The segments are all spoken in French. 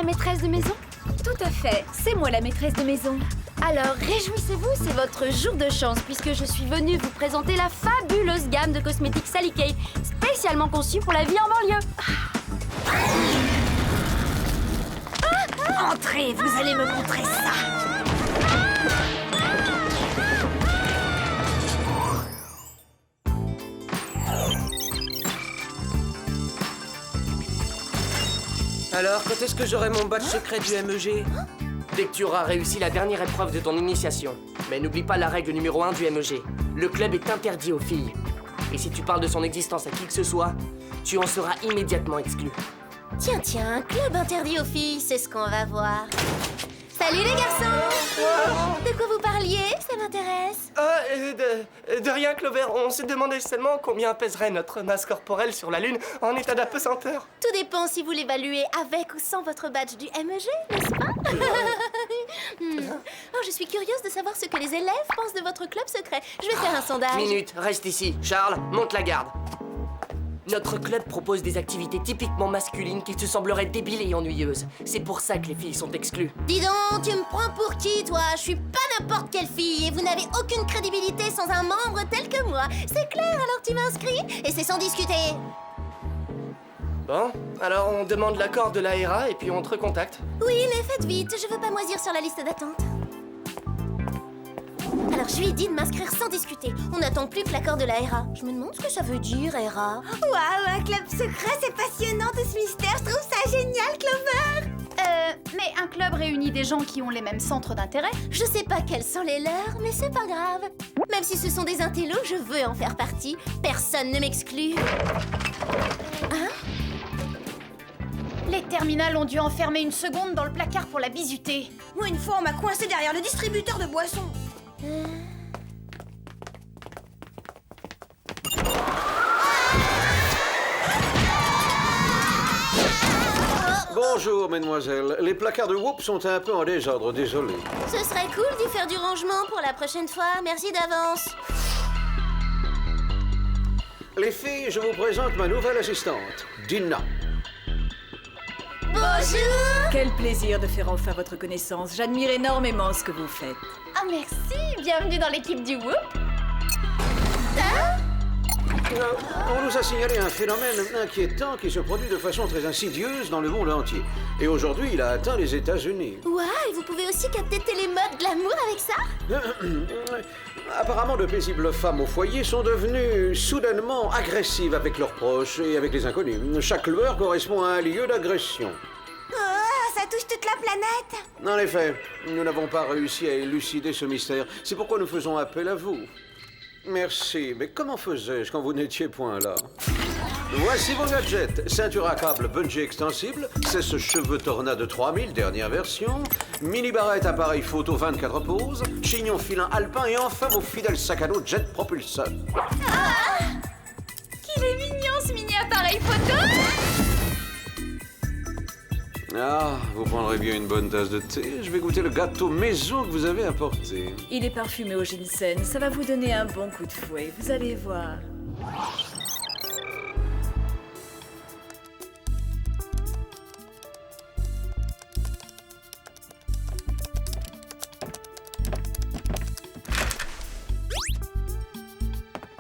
la maîtresse de maison? Tout à fait, c'est moi la maîtresse de maison. Alors, réjouissez-vous, c'est votre jour de chance puisque je suis venue vous présenter la fabuleuse gamme de cosmétiques Sally Kay, spécialement conçue pour la vie en banlieue. Entrez, vous allez me montrer ça. Alors, quand est-ce que j'aurai mon badge secret du MEG? Dès que tu auras réussi la dernière épreuve de ton initiation. Mais n'oublie pas la règle numéro 1 du MEG. Le club est interdit aux filles. Et si tu parles de son existence à qui que ce soit, tu en seras immédiatement exclu. Tiens, un club interdit aux filles, c'est ce qu'on va voir. Salut les garçons! De quoi vous parliez? Ça m'intéresse. De rien, Clover. On se demandait seulement combien pèserait notre masse corporelle sur la Lune en état d'apesanteur. Tout dépend si vous l'évaluez avec ou sans votre badge du MEG, n'est-ce pas? Oh, je suis curieuse de savoir ce que les élèves pensent de votre club secret. Je vais faire un sondage. Minute, reste ici. Charles, monte la garde. Notre club propose des activités typiquement masculines qui te sembleraient débiles et ennuyeuses. C'est pour ça que les filles sont exclues. Dis donc, tu me prends pour qui, toi? Je suis pas n'importe quelle fille et vous n'avez aucune crédibilité sans un membre tel que moi. C'est clair, alors tu m'inscris et c'est sans discuter. Bon, alors on demande l'accord de l'ARA et puis on te recontacte. Oui, mais faites vite, je veux pas moisir sur la liste d'attente. Alors je lui ai dit de m'inscrire sans discuter. On n'attend plus que l'accord de la RA. Je me demande ce que ça veut dire, RA. Waouh, un club secret, c'est passionnant tout ce mystère. Je trouve ça génial, Clover. Mais un club réunit des gens qui ont les mêmes centres d'intérêt. Je sais pas quels sont les leurs, mais c'est pas grave. Même si ce sont des intellos, je veux en faire partie. Personne ne m'exclut. Hein? Les terminales ont dû enfermer une seconde dans le placard pour la bisuter. Moi, une fois, on m'a coincé derrière le distributeur de boissons. Bonjour, mesdemoiselles. Les placards de Whoop sont un peu en désordre, désolé. Ce serait cool d'y faire du rangement pour la prochaine fois. Merci d'avance. Les filles, je vous présente ma nouvelle assistante, Dina. Bonjour! Quel plaisir de faire enfin votre connaissance. J'admire énormément ce que vous faites. Ah merci, bienvenue dans l'équipe du Whoop. On nous a signalé un phénomène inquiétant qui se produit de façon très insidieuse dans le monde entier. Et aujourd'hui, il a atteint les États-Unis. Ouah, et vous pouvez aussi capter télémode glamour avec ça? Apparemment, de paisibles femmes au foyer sont devenues soudainement agressives avec leurs proches et avec les inconnus. Chaque lueur correspond à un lieu d'agression. Oh, ça touche toute la planète. En effet, nous n'avons pas réussi à élucider ce mystère. C'est pourquoi nous faisons appel à vous. Merci, mais comment faisais-je quand vous n'étiez point là? Voici vos gadgets. Ceinture à câble bungee extensible, sèche-cheveux Tornade 3000, dernière version, mini-barrette appareil photo 24 poses, chignon filin alpin et enfin vos fidèles sacs à dos jet propulseur. Qu'il est mignon ce mini appareil photo. Ah, vous prendrez bien une bonne tasse de thé. Je vais goûter le gâteau maison que vous avez apporté. Il est parfumé au ginseng. Ça va vous donner un bon coup de fouet. Vous allez voir.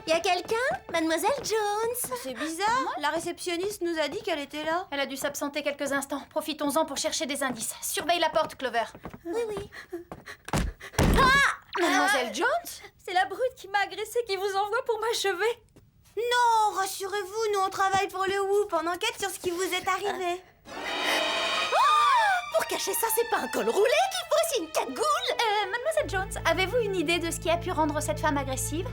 Y'a quelqu'un? Mademoiselle Jones? C'est bizarre. La réceptionniste nous a dit qu'elle était là. Elle a dû s'absenter quelques instants. Profitons-en pour chercher des indices. Surveille la porte, Clover. Oui. Mademoiselle Jones? C'est la brute qui m'a agressée qui vous envoie pour m'achever. Non, rassurez-vous, nous on travaille pour le Whoop. On enquête sur ce qui vous est arrivé. Pour cacher ça, c'est pas un col roulé qu'il faut, c'est une cagoule! Mademoiselle Jones, avez-vous une idée de ce qui a pu rendre cette femme agressive?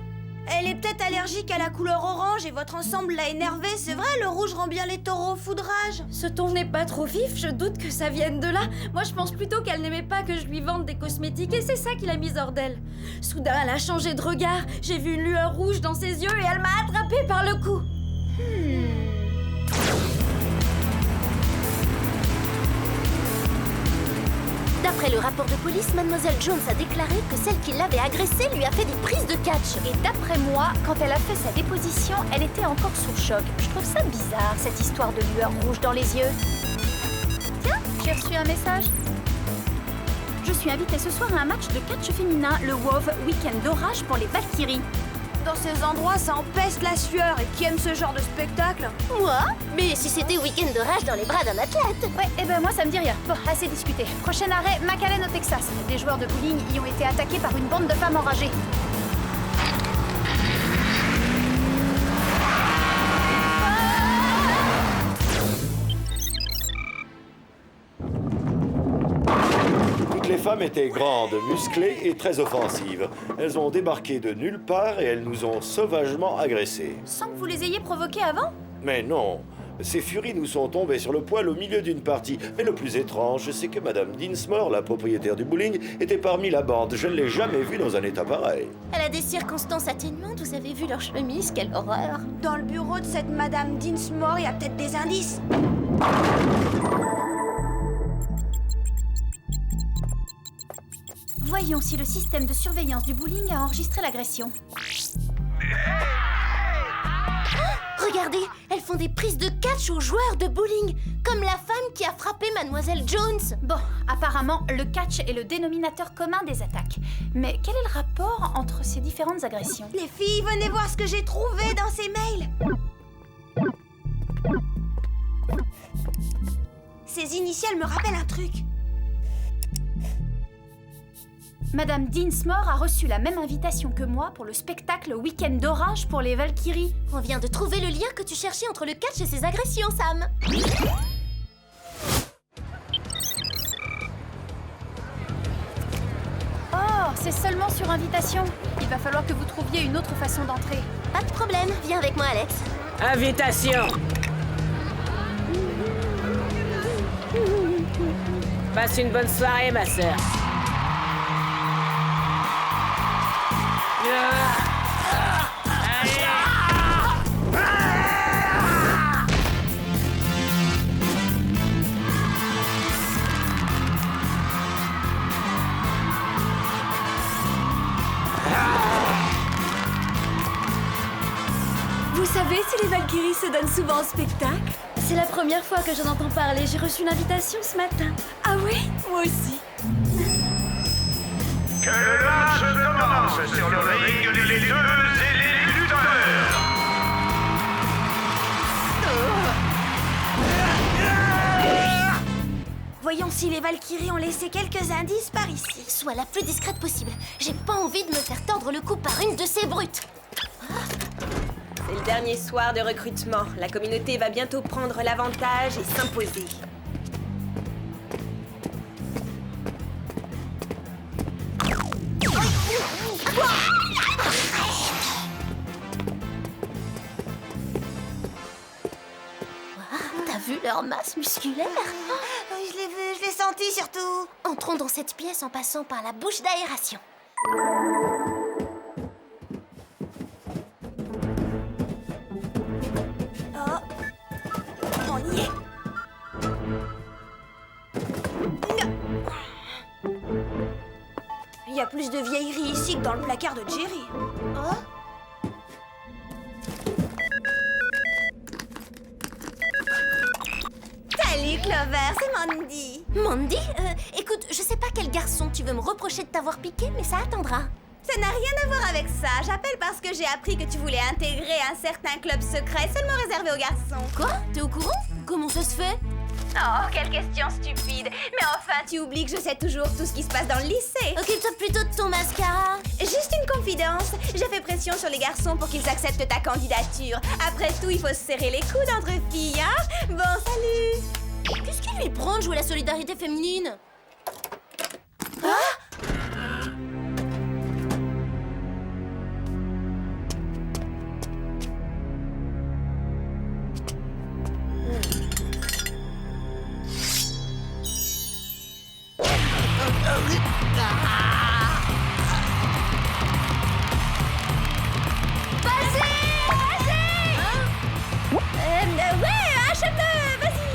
Elle est peut-être allergique à la couleur orange et votre ensemble l'a énervée. C'est vrai, le rouge rend bien les taureaux au foudrage. Ce ton n'est pas trop vif, je doute que ça vienne de là. Moi, je pense plutôt qu'elle n'aimait pas que je lui vende des cosmétiques et c'est ça qui l'a mise hors d'elle. Soudain, elle a changé de regard. J'ai vu une lueur rouge dans ses yeux et elle m'a attrapée par le cou. D'après le rapport de police, Mademoiselle Jones a déclaré que celle qui l'avait agressée lui a fait des prises de catch. Et d'après moi, quand elle a fait sa déposition, elle était encore sous choc. Je trouve ça bizarre, cette histoire de lueur rouge dans les yeux. Tiens, je J'ai reçu un message. Je suis invitée ce soir à un match de catch féminin, le WoW Weekend d'orage pour les Valkyries. Dans ces endroits, ça empêche la sueur. Et qui aime ce genre de spectacle? Moi? Mais si c'était week-end de rage dans les bras d'un athlète. Ouais, et ben moi ça me dit rien. Bon, assez discuté. Prochain arrêt, McAllen au Texas. Des joueurs de bowling y ont été attaqués par une bande de femmes enragées. Les femmes étaient grandes, musclées et très offensives. Elles ont débarqué de nulle part et elles nous ont sauvagement agressés. Sans que vous les ayez provoqués avant? Mais non, ces furies nous sont tombées sur le poil au milieu d'une partie. Mais le plus étrange, c'est que Madame Dinsmore, la propriétaire du bowling, était parmi la bande. Je ne l'ai jamais vue dans un état pareil. Elle a des circonstances atténuantes, vous avez vu leur chemise, quelle horreur. Dans le bureau de cette Madame Dinsmore, il y a peut-être des indices. Voyons si le système de surveillance du bowling a enregistré l'agression. Regardez, elles font des prises de catch aux joueurs de bowling, comme la femme qui a frappé Mademoiselle Jones. Bon, apparemment, le catch est le dénominateur commun des attaques. Mais quel est le rapport entre ces différentes agressions? Les filles, venez voir ce que j'ai trouvé dans ces mails. Ces initiales me rappellent un truc. Madame Dinsmore a reçu la même invitation que moi pour le spectacle Week-end d'orage pour les Valkyries. On vient de trouver le lien que tu cherchais entre le catch et ses agressions, Sam. Oh, c'est seulement sur invitation. Il va falloir que vous trouviez une autre façon d'entrer. Pas de problème, viens avec moi, Alex. Invitation. Passe une bonne soirée, ma sœur. Vous savez si les Valkyries se donnent souvent en spectacle? C'est la première fois que j'en entends parler. J'ai reçu une invitation ce matin. Ah oui? Moi aussi. Que le match commence sur le ring des lutteuses et les lutteurs. Voyons si les Valkyries ont laissé quelques indices par ici. Sois la plus discrète possible. J'ai pas envie de me faire tordre le cou par une de ces brutes. C'est le dernier soir de recrutement. La communauté va bientôt prendre l'avantage et s'imposer. T'as vu leur masse musculaire? Je l'ai vu, je l'ai senti surtout. Entrons dans cette pièce en passant par la bouche d'aération. On y est. Il y a plus de vieilleries ici que dans le placard de Jerry. Oh. Salut Clover, c'est Mandy. Mandy? Écoute, je sais pas quel garçon tu veux me reprocher de t'avoir piqué, mais ça attendra. Ça n'a rien à voir avec ça. J'appelle parce que j'ai appris que tu voulais intégrer un certain club secret seulement réservé aux garçons. Quoi? T'es au courant? Comment ça se fait? Oh, quelle question stupide. Mais enfin, tu oublies que je sais toujours tout ce qui se passe dans le lycée. Occupe-toi plutôt de ton mascara. Juste une confidence. J'ai fait pression sur les garçons pour qu'ils acceptent ta candidature. Après tout, il faut se serrer les coudes entre filles, hein? Bon, salut. Qu'est-ce qui lui prend de jouer la solidarité féminine? Ouais, achète-le, vas-y.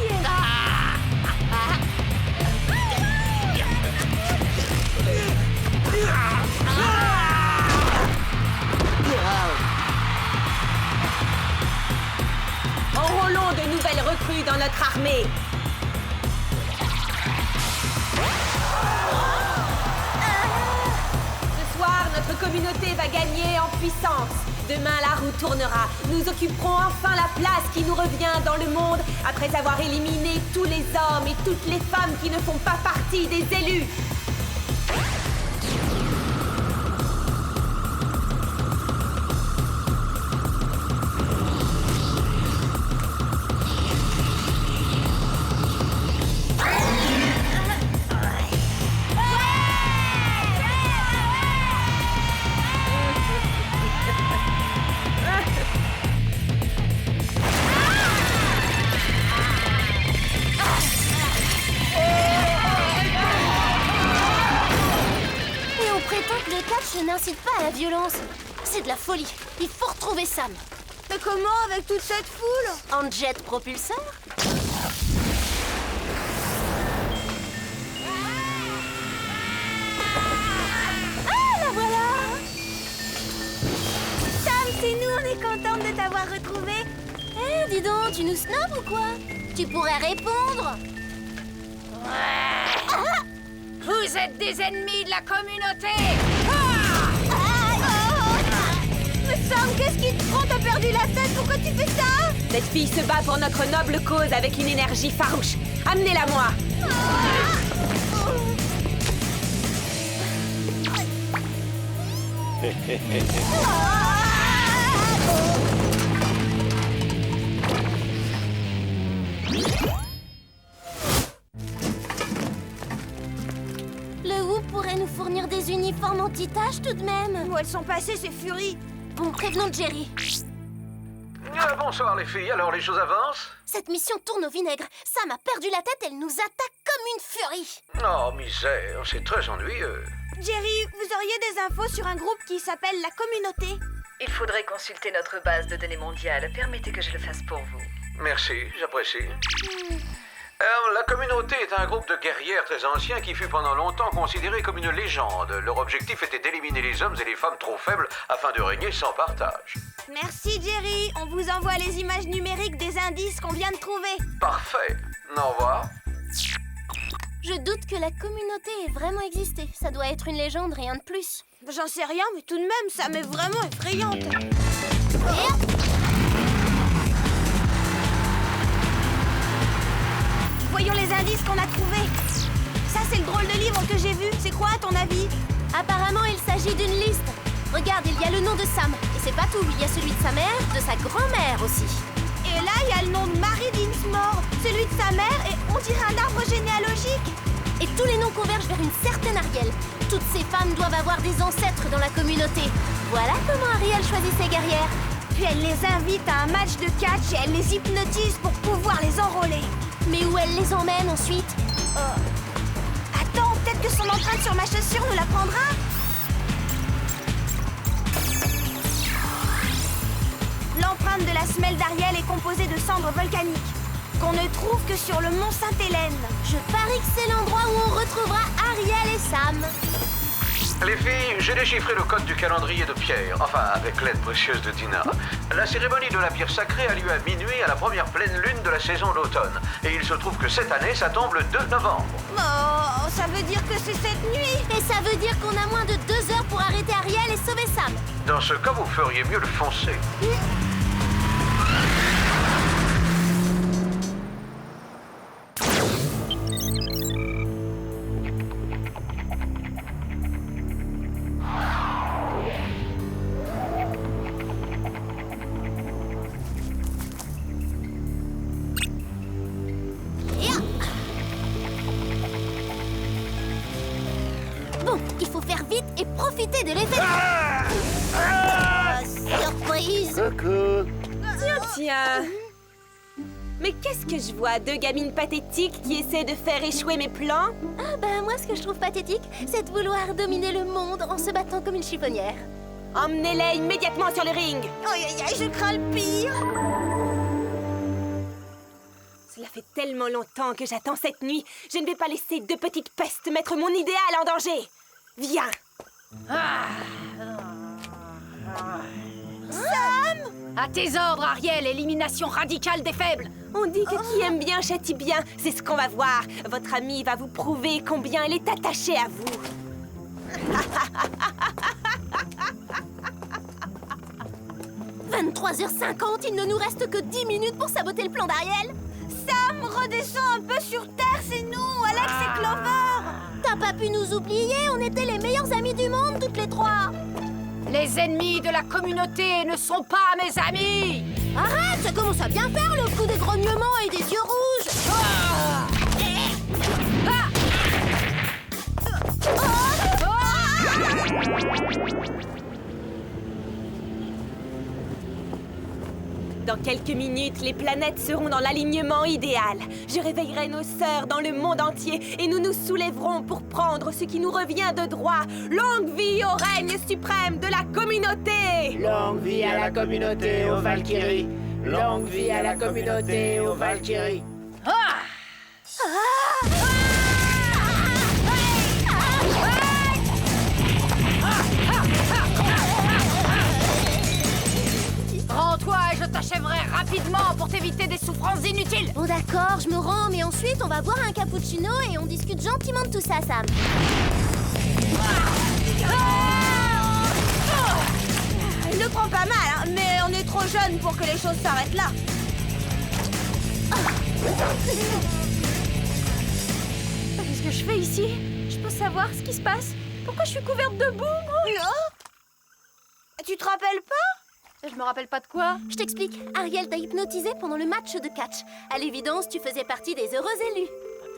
Enrôlons de nouvelles recrues dans notre armée. communauté va gagner en puissance. Demain, la roue tournera. Nous occuperons enfin la place qui nous revient dans le monde après avoir éliminé tous les hommes et toutes les femmes qui ne font pas partie des élus. Je n'incite pas à la violence. C'est de la folie. Il faut retrouver Sam. Mais comment avec toute cette foule? En jet propulseur? Ah, la voilà! Sam, c'est nous, on est contente de t'avoir retrouvé. Eh, dis donc, tu nous snobs ou quoi? Tu pourrais répondre. Vous êtes des ennemis de la communauté. Mais Sam, qu'est-ce qui te prend? T'as perdu la tête? Pourquoi tu fais ça? Cette fille se bat pour notre noble cause avec une énergie farouche. Amenez-la moi. Le Who pourrait nous fournir des uniformes anti-taches tout de même. Où elles sont passées, ces furies? Bon, prévenons Jerry. Bonsoir les filles, alors les choses avancent? Cette mission tourne au vinaigre. Sam a perdu la tête, elle nous attaque comme une furie. Oh, misère, c'est très ennuyeux. Jerry, vous auriez des infos sur un groupe qui s'appelle la Communauté? Il faudrait consulter notre base de données mondiale. Permettez que je le fasse pour vous. Merci, j'apprécie. La Communauté est un groupe de guerrières très anciens qui fut pendant longtemps considéré comme une légende. Leur objectif était d'éliminer les hommes et les femmes trop faibles afin de régner sans partage. Merci Jerry, on vous envoie les images numériques des indices qu'on vient de trouver. Parfait. Au revoir. Je doute que la communauté ait vraiment existé. Ça doit être une légende, rien de plus. J'en sais rien, mais tout de même, ça m'est vraiment effrayante. Voyons les indices qu'on a trouvés. Ça, c'est le drôle de livre que j'ai vu. C'est quoi, à ton avis? Apparemment, il s'agit d'une liste. Regarde, il y a le nom de Sam. Et c'est pas tout, il y a celui de sa mère, de sa grand-mère aussi. Et là, il y a le nom de Mary Dinsmore, celui de sa mère, et on dirait un arbre généalogique. Et tous les noms convergent vers une certaine Ariel. Toutes ces femmes doivent avoir des ancêtres dans la communauté. Voilà comment Ariel choisit ses guerrières. Puis elle les invite à un match de catch et elle les hypnotise pour pouvoir les enrôler. Mais où elle les emmène ensuite? Attends, peut-être que son empreinte sur ma chaussure nous l'apprendra. L'empreinte de la semelle d'Ariel est composée de cendres volcaniques, qu'on ne trouve que sur le mont Sainte-Hélène. Je parie que c'est l'endroit où on retrouvera Ariel et Sam. Les filles, j'ai déchiffré le code du calendrier de Pierre, enfin avec l'aide précieuse de Dina. La cérémonie de la bière sacrée a lieu à minuit à la première pleine lune de la saison d'automne. Et il se trouve que cette année, ça tombe le 2 novembre. Oh, ça veut dire que c'est cette nuit. Et ça veut dire qu'on a moins de 2 heures pour arrêter Ariel et sauver Sam. Dans ce cas, vous feriez mieux de foncer. Bon, il faut faire vite et profiter de l'effet. Surprise. Coucou. Tiens. Mais qu'est-ce que je vois? 2 gamines pathétiques qui essaient de faire échouer mes plans? Ah ben moi ce que je trouve pathétique, c'est de vouloir dominer le monde en se battant comme une chiffonnière. Emmenez-les immédiatement sur le ring. Aïe aïe aïe, je crains le pire. Cela fait tellement longtemps que j'attends cette nuit. Je ne vais pas laisser 2 petites pestes mettre mon idéal en danger. Viens. Sam! À tes ordres, Ariel, élimination radicale des faibles. On dit que qui aime bien châtie bien. C'est ce qu'on va voir. Votre amie va vous prouver combien elle est attachée à vous. 23h50, il ne nous reste que 10 minutes pour saboter le plan d'Ariel. Sam, redescends un peu sur Terre, c'est nous, Alex et Clover. T'as pas pu nous oublier, on était les meilleurs amis du monde, toutes les trois. Les ennemis de la communauté ne sont pas mes amis. Arrête, ça commence à bien faire le coup des grognements et des yeux rouges. Dans quelques minutes, les planètes seront dans l'alignement idéal. Je réveillerai nos sœurs dans le monde entier et nous nous soulèverons pour prendre ce qui nous revient de droit. Longue vie au règne suprême de la communauté! Longue vie à la communauté aux Valkyries. Longue vie à la communauté aux Valkyries. Rends-toi et je t'achèverai rapidement pour t'éviter des souffrances inutiles. Bon d'accord, je me rends, mais ensuite on va boire un cappuccino et on discute gentiment de tout ça, Sam. Il le prend pas mal, hein, mais on est trop jeunes pour que les choses s'arrêtent là. Qu'est-ce que je fais ici? Je peux savoir ce qui se passe? Pourquoi je suis couverte de boue, moi? Tu te rappelles pas? Je me rappelle pas de quoi. Je t'explique, Ariel t'a hypnotisé pendant le match de catch. À l'évidence, tu faisais partie des heureux élus.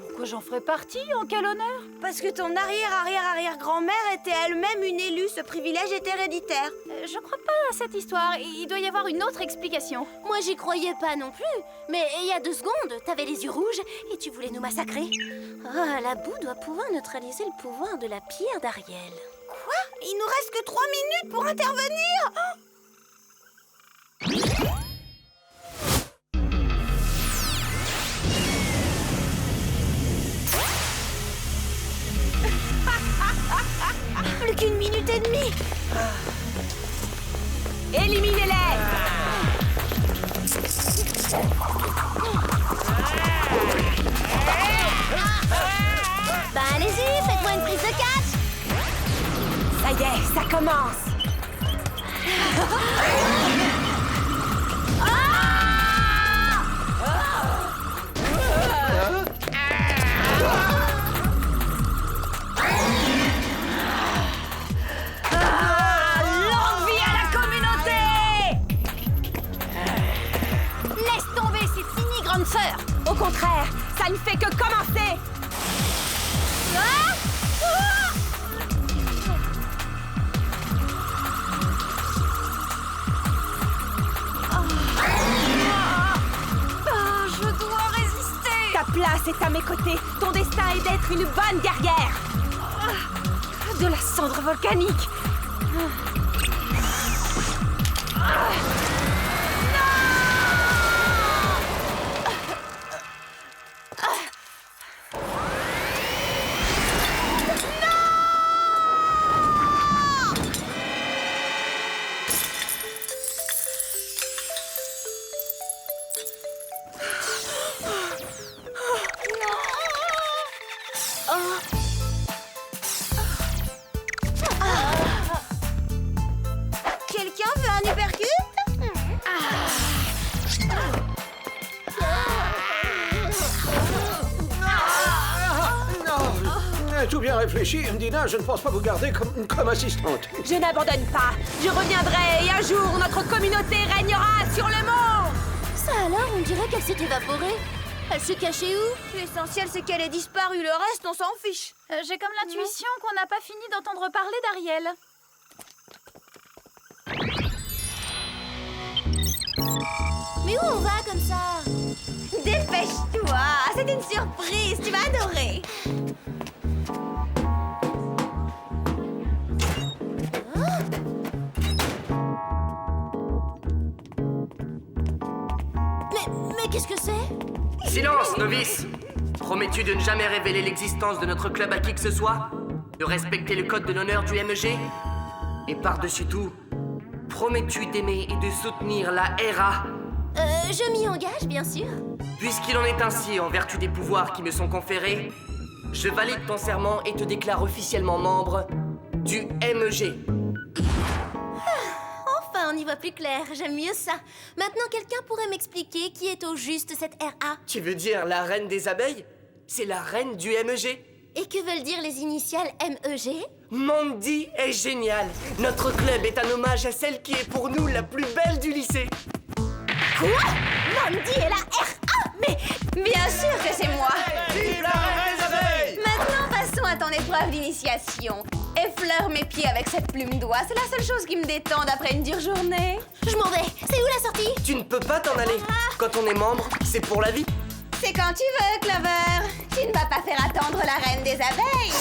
Pourquoi j'en ferais partie? En quel honneur? Parce que ton arrière-arrière-arrière-grand-mère était elle-même une élue, ce privilège est héréditaire. Je crois pas à cette histoire. Il doit y avoir une autre explication. Moi, j'y croyais pas non plus. Mais il y a 2 secondes, t'avais les yeux rouges et tu voulais nous massacrer. Ah, la boue doit pouvoir neutraliser le pouvoir de la pierre d'Ariel. Quoi? Il nous reste que 3 minutes pour intervenir. Plus qu'une minute et demie. Éliminez-les! Bah allez-y, faites-moi une prise de catch. Ça y est, ça commence! Longue vie à la communauté! Laisse tomber, c'est fini, grande sœur! Au contraire, ça ne fait que commencer! Je dois résister! Ta place est à mes côtés. Ton destin est d'être une bonne guerrière. De la cendre volcanique! Quelqu'un veut un uppercut? Tout bien réfléchi, Dina, je ne pense pas vous garder comme assistante. Je n'abandonne pas. Je reviendrai et un jour, notre communauté régnera sur le monde. Ça alors, on dirait qu'elle s'est évaporée. Elle se cachait où? L'essentiel, c'est qu'elle ait disparu. Le reste, on s'en fiche. J'ai comme l'intuition qu'on n'a pas fini d'entendre parler d'Ariel. Mais où on va comme ça? Dépêche-toi, c'est une surprise, tu vas adorer. Mais qu'est-ce que c'est? Silence, novice! Promets-tu de ne jamais révéler l'existence de notre club à qui que ce soit? De respecter le code de l'honneur du MEG? Et par-dessus tout, promets-tu d'aimer et de soutenir la RA? Je m'y engage, bien sûr. Puisqu'il en est ainsi en vertu des pouvoirs qui me sont conférés, je valide ton serment et te déclare officiellement membre du MEG. Enfin, on y va vois plus clair, j'aime mieux ça. Maintenant, quelqu'un pourrait m'expliquer qui est au juste cette RA? Tu veux dire la reine des abeilles? C'est la reine du MEG. Et que veulent dire les initiales MEG? Mandy est géniale. Notre club est un hommage à celle qui est pour nous la plus belle du lycée. Quoi? Mandy est la RA? Mais Bien sûr que c'est moi. Vive la reine des abeilles! Maintenant, passons à ton épreuve d'initiation. Effleure mes pieds avec cette plume d'oie. C'est la seule chose qui me détend après une dure journée. je m'en vais. C'est où la sortie? Tu ne peux pas t'en aller. Quand on est membre, c'est pour la vie. C'est quand tu veux, Clover. Tu ne vas pas faire attendre la reine des abeilles.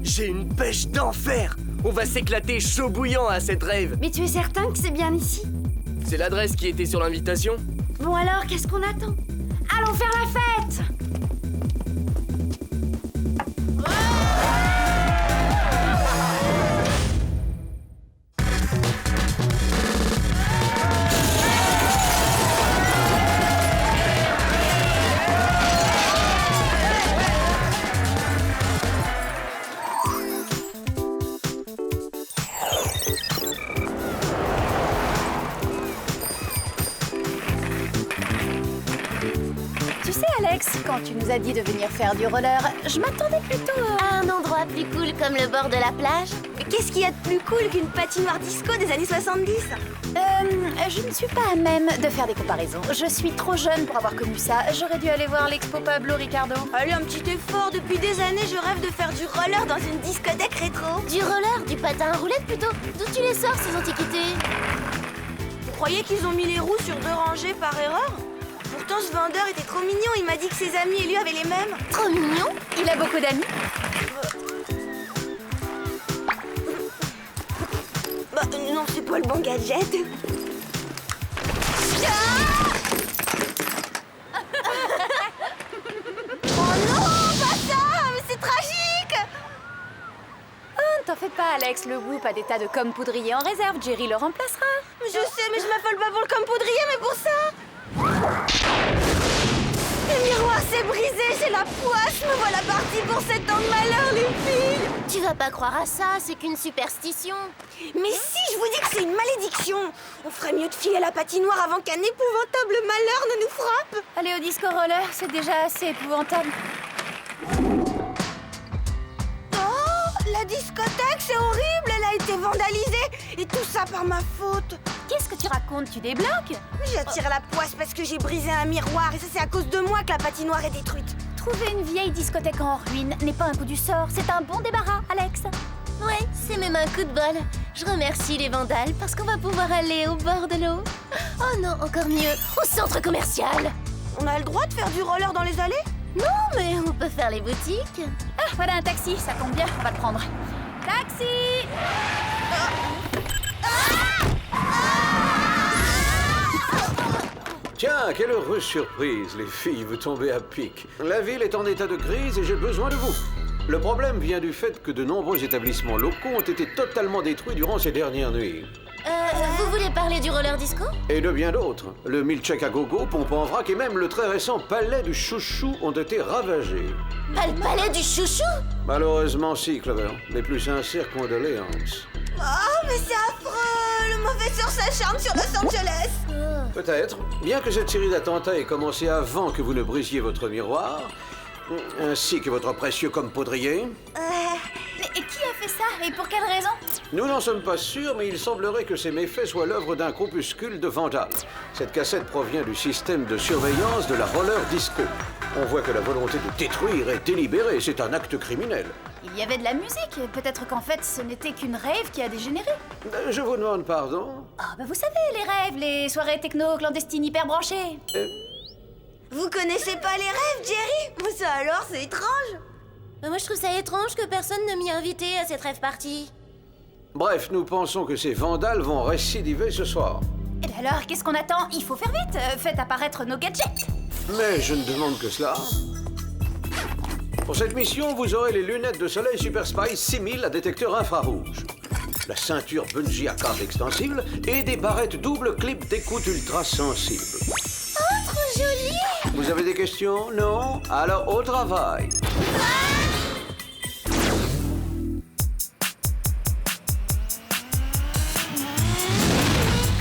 J'ai une pêche d'enfer. On va s'éclater chaud bouillant à cette rave. Mais tu es certain que c'est bien ici? C'est l'adresse qui était sur l'invitation. Bon alors, qu'est-ce qu'on attend? Allons faire la fête! Tu sais, Alex, quand tu nous as dit de venir faire du roller, je m'attendais plutôt à... Un endroit plus cool comme le bord de la plage? Qu'est-ce qu'il y a de plus cool qu'une patinoire disco des années 70? Je ne suis pas à même de faire des comparaisons. Je suis trop jeune pour avoir connu ça. J'aurais dû aller voir l'expo Pablo Ricardo. Allez, un petit effort. Depuis des années, je rêve de faire du roller dans une discothèque rétro. Du roller, du patin à roulettes plutôt. D'où tu les sors ces antiquités? Vous croyez qu'ils ont mis les roues sur 2 rangées par erreur? Pourtant, ce vendeur était trop mignon. Il m'a dit que ses amis et lui avaient les mêmes. Trop mignon? Il a beaucoup d'amis. Bah, non, c'est pas le bon gadget. Oh non, pas ça! Mais c'est tragique! Oh, ne t'en fais pas, Alex. Le groupe a des tas de com poudriers en réserve. Jerry le remplacera. Je sais, mais je m'affole pas pour le compoudrier, mais pour ça! Le miroir s'est brisé, j'ai la poisse. Me voilà partie pour 7 ans de malheur, les filles! Tu vas pas croire à ça, c'est qu'une superstition. Mais si, je vous dis que c'est une malédiction! On ferait mieux de filer à la patinoire avant qu'un épouvantable malheur ne nous frappe! Aller au disco roller, c'est déjà assez épouvantable. Oh, la discothèque, c'est horrible! Elle a été vandalisée! Et tout ça par ma faute! Qu'est-ce que tu racontes? Tu débloques? J'attire la poisse parce que j'ai brisé un miroir et ça c'est à cause de moi que la patinoire est détruite. Trouver une vieille discothèque en ruine n'est pas un coup du sort, c'est un bon débarras, Alex. Ouais, c'est même un coup de bol. Je remercie les vandales parce qu'on va pouvoir aller au bord de l'eau. Oh non, encore mieux, au centre commercial. On a le droit de faire du roller dans les allées? Non, mais on peut faire les boutiques. Ah, voilà un taxi, ça tombe bien, on va le prendre. Taxi! Tiens, quelle heureuse surprise, les filles, vous tombez à pic. La ville est en état de crise et j'ai besoin de vous. Le problème vient du fait que de nombreux établissements locaux ont été totalement détruits durant ces dernières nuits. Vous voulez parler du roller disco? Et de bien d'autres. Le milkshake à gogo, pompe en vrac et même le très récent palais du chouchou ont été ravagés. Pas le palais du chouchou? Malheureusement si, Clover. Mes plus sincères condoléances. Oh, mais c'est affreux! Le mauvais sort s'acharne sur Los Angeles! Peut-être. Bien que cette série d'attentats ait commencé avant que vous ne brisiez votre miroir, ainsi que votre précieux compoudrier. Mais qui a fait ça et pour quelle raison? Nous n'en sommes pas sûrs, mais il semblerait que ces méfaits soient l'œuvre d'un groupuscule de vandales. Cette cassette provient du système de surveillance de la roller disco. On voit que la volonté de détruire est délibérée, c'est un acte criminel. Il y avait de la musique, peut-être qu'en fait ce n'était qu'une rave qui a dégénéré. Je vous demande pardon. Ah bah vous savez, les rêves, les soirées techno clandestines hyper branchées. Vous connaissez pas les rêves, Jerry? Ça alors, c'est étrange! Moi je trouve ça étrange que personne ne m'y ait invité à cette rêve party. Bref, nous pensons que ces vandales vont récidiver ce soir. Et bien alors, qu'est-ce qu'on attend? Il faut faire vite, faites apparaître nos gadgets. Mais je ne demande que cela. Pour cette mission, vous aurez les lunettes de soleil Super Spice 6000 à détecteur infrarouge. la ceinture bungee à câble extensible et des barrettes double clip d'écoute ultra sensibles. Oh, trop joli! Vous avez des questions? Non? Alors au travail.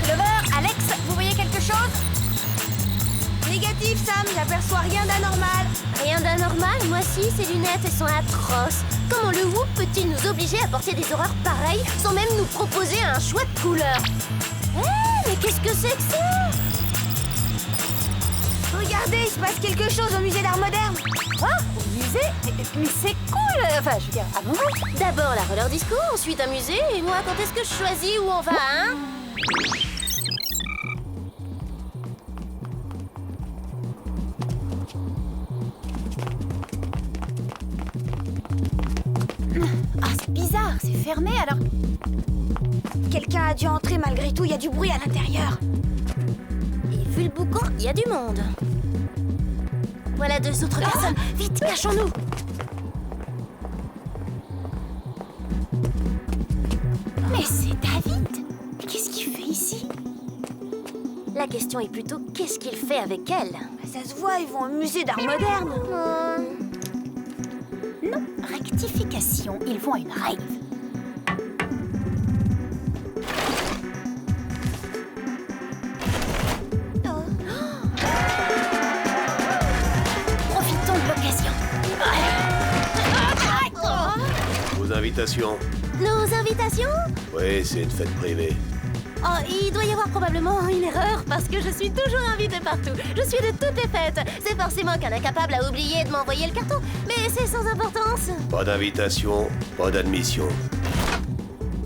Clover, Alex, vous voyez quelque chose? Négatif, Sam, j'aperçois rien d'anormal. Rien d'anormal, moi si, ces lunettes, elles sont atroces. Comment le Whoop peut-il nous obliger à porter des horreurs pareilles sans même nous proposer un choix de couleur? Mais qu'est-ce que c'est que ça? Regardez, il se passe quelque chose au musée d'art moderne. Quoi? Au musée? Mais c'est cool! Enfin, je veux dire, ah bon? D'abord la roller disco, ensuite un musée, et moi, quand est-ce que je choisis où on va, hein? Ah, c'est bizarre, c'est fermé alors. Quelqu'un a dû entrer malgré tout, il y a du bruit à l'intérieur. Et vu le boucan, il y a du monde. Voilà 2 autres personnes. Vite, cachons-nous. Mais c'est David! Qu'est-ce qu'il fait ici? La question est plutôt qu'est-ce qu'il fait avec elle? Ça se voit, ils vont au musée d'art moderne. Non, rectification, ils vont à une rave. Profitons de l'occasion. Vos invitations? Nos invitations? Oui, c'est une fête privée. Oh, il doit y avoir probablement une erreur parce que je suis toujours invitée partout. Je suis de toutes les fêtes. C'est forcément qu'un incapable a oublié de m'envoyer le carton. Mais c'est sans importance. Pas d'invitation, pas d'admission.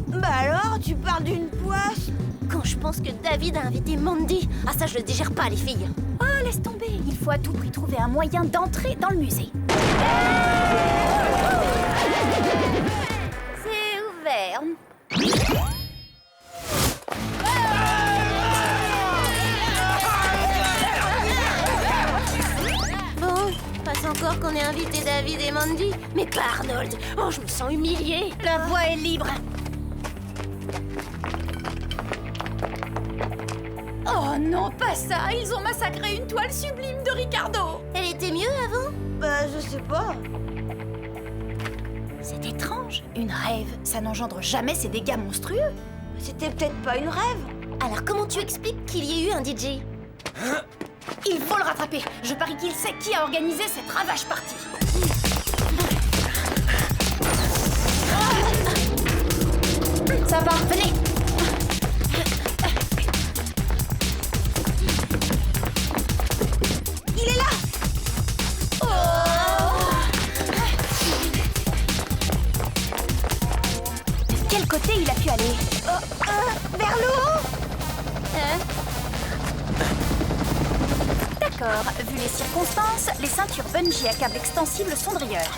Bah alors, tu parles d'une poisse? Quand je pense que David a invité Mandy. Ah ça, je le digère pas, les filles. Oh, laisse tomber. Il faut à tout prix trouver un moyen d'entrer dans le musée. C'est ouvert. Bon, passe encore qu'on ait invité David et Mandy. Mais pas Arnold. Oh, je me sens humiliée. La voie est libre. Oh non, pas ça. Ils ont massacré une toile sublime de Ricardo. Elle était mieux avant? Bah, je sais pas. C'est étrange. Une rêve, ça n'engendre jamais ces dégâts monstrueux. C'était peut-être pas une rêve. Alors comment tu expliques qu'il y ait eu un DJ? Il faut le rattraper. Je parie qu'il sait qui a organisé cette ravage partie. Ça va, venez. Il est là. De quel côté il a pu aller? Vers le haut. D'accord, vu les circonstances, les ceintures bungee à câble extensible sont de rigueur.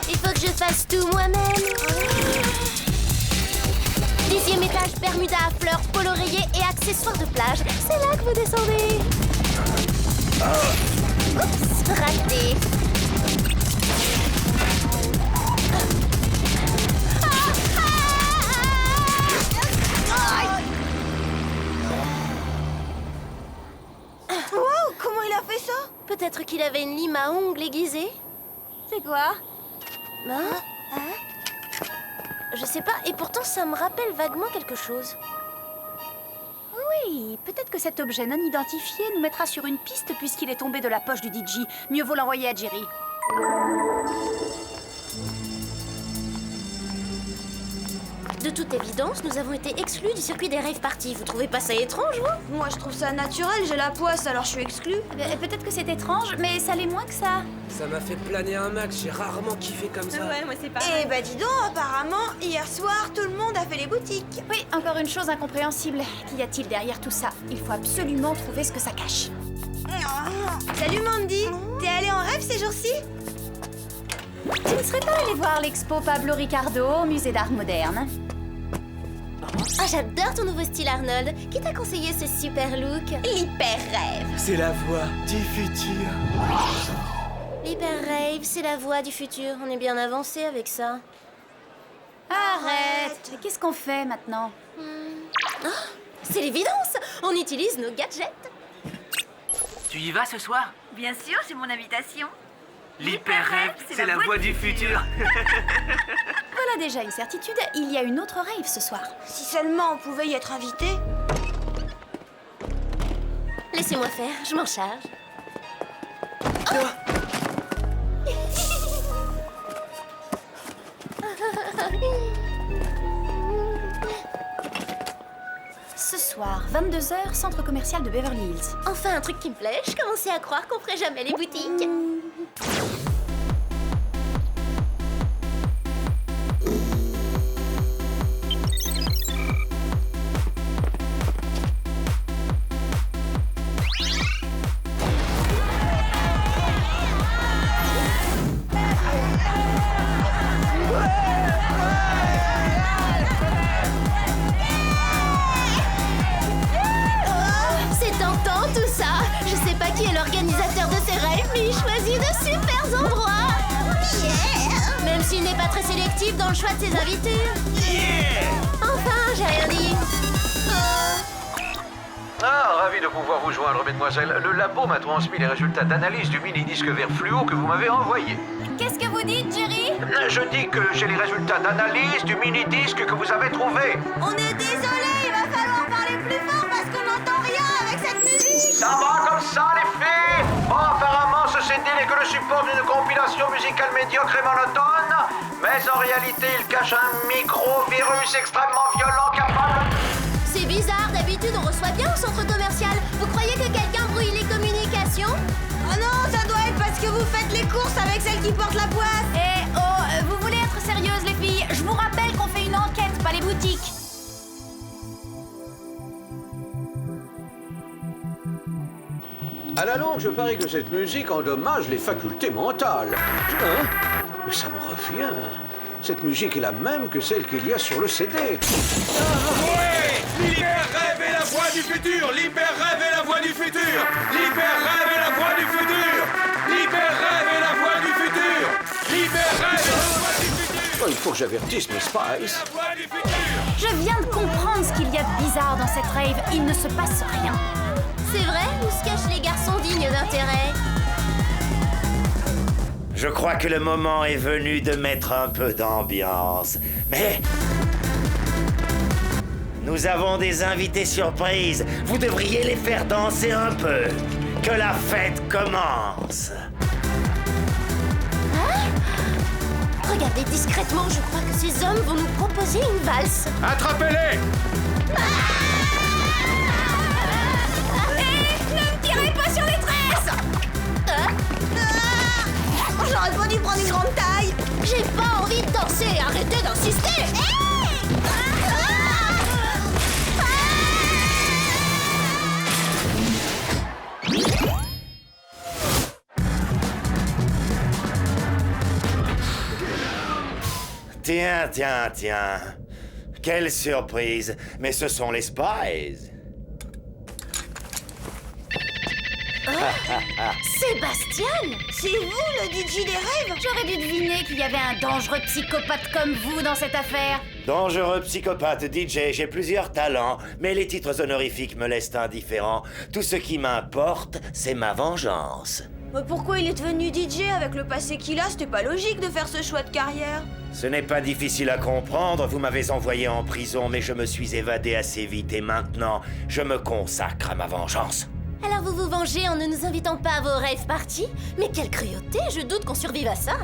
Il faut que je fasse tout moi-même. 10e étage, Bermuda à fleurs, pôle oreiller et accessoires de plage. C'est là que vous descendez. Oups, raté. Wow, comment il a fait ça? Peut-être qu'il avait une lime à ongles aiguisée. C'est quoi? Je sais pas, et pourtant ça me rappelle vaguement quelque chose. Oui, peut-être que cet objet non identifié nous mettra sur une piste puisqu'il est tombé de la poche du DJ. Mieux vaut l'envoyer à Jerry. De toute évidence, nous avons été exclus du circuit des rave parties. Vous trouvez pas ça étrange, vous? Moi, je trouve ça naturel, j'ai la poisse, alors je suis exclue. Peut-être que c'est étrange, mais ça l'est moins que ça. Ça m'a fait planer un max, j'ai rarement kiffé comme ça. Ouais, moi c'est pas. Eh bah dis donc, apparemment, hier soir, tout le monde a fait les boutiques. Oui, encore une chose incompréhensible. Qu'y a-t-il derrière tout ça? Il faut absolument trouver ce que ça cache. Salut Mandy, t'es allée en rêve ces jours-ci? Tu ne serais pas allé voir l'expo Pablo Ricardo au musée d'art moderne? Ah, j'adore ton nouveau style, Arnold. Qui t'a conseillé ce super look? L'hyper rêve. C'est la voix du futur. L'Hyper Rave, c'est la voie du futur. On est bien avancé avec ça. Arrête! Mais qu'est-ce qu'on fait maintenant? Oh, c'est l'évidence! On utilise nos gadgets. Tu y vas ce soir? Bien sûr, j'ai mon invitation. L'Hyper Rave, c'est la voie du futur. Voilà déjà une certitude, il y a une autre rave ce soir. Si seulement on pouvait y être invité. Laissez-moi faire, je m'en charge. Ce soir, 22h, centre commercial de Beverly Hills. Enfin, un truc qui me plaît. Je commençais à croire qu'on ferait jamais les boutiques. L'organisateur de ces rêves, mais il choisit de super endroits. Yeah. Même s'il n'est pas très sélectif dans le choix de ses invités. Yeah. Enfin, j'ai rien dit. Ah, ravi de pouvoir vous joindre, mesdemoiselles. Le labo m'a transmis les résultats d'analyse du mini-disque vert fluo que vous m'avez envoyé. Qu'est-ce que vous dites, Jerry? Je dis que j'ai les résultats d'analyse du mini-disque que vous avez trouvé. On est désolé, il va falloir parler plus fort parce qu'on n'entend rien avec cette musique. Ça va comme ça, les filles? Bon, apparemment, ce CD n'est que le support d'une compilation musicale médiocre et monotone, mais en réalité, il cache un micro-virus extrêmement violent capable... C'est bizarre, d'habitude on reçoit bien au centre commercial. Vous croyez que quelqu'un brouille les communications? Oh non, ça doit être parce que vous faites les courses avec celle qui porte la poisse. Eh oh, vous voulez être sérieuses les filles? Je vous rappelle qu'on fait une enquête, pas les boutiques. À la longue, je parie que cette musique endommage les facultés mentales. Hein? Mais ça me revient. Cette musique est la même que celle qu'il y a sur le CD. Ouais! L'Hyper Rêve est la voie du futur! L'Hyper Rêve est la voie du futur! L'Hyper Rêve est la voie du futur! L'Hyper Rêve est la voie du futur! L'Hyper Rêve est la voie du futur! Oh, il faut que j'avertisse mes Spice. Je viens de comprendre ce qu'il y a de bizarre dans cette rave. Il ne se passe rien. C'est vrai? Où se cachent les garçons dignes d'intérêt? Je crois que le moment est venu de mettre un peu d'ambiance. Mais... nous avons des invités surprises. Vous devriez les faire danser un peu. Que la fête commence. Hein? Regardez discrètement, je crois que ces hommes vont nous proposer une valse. Attrapez-les! Tirez pas sur les tresses! J'aurais pas dû prendre une grande taille. J'ai pas envie de danser, arrêtez d'insister! Tiens. Quelle surprise. Mais ce sont les Spies. Sébastien! C'est vous, le DJ des rêves? J'aurais dû deviner qu'il y avait un dangereux psychopathe comme vous dans cette affaire. Dangereux psychopathe DJ, j'ai plusieurs talents, mais les titres honorifiques me laissent indifférent. Tout ce qui m'importe, c'est ma vengeance. Mais pourquoi il est devenu DJ avec le passé qu'il a? C'était pas logique de faire ce choix de carrière. Ce n'est pas difficile à comprendre, vous m'avez envoyé en prison, mais je me suis évadé assez vite et maintenant, je me consacre à ma vengeance. Alors vous vous vengez en ne nous invitant pas à vos rêves parties? Mais quelle cruauté, je doute qu'on survive à ça.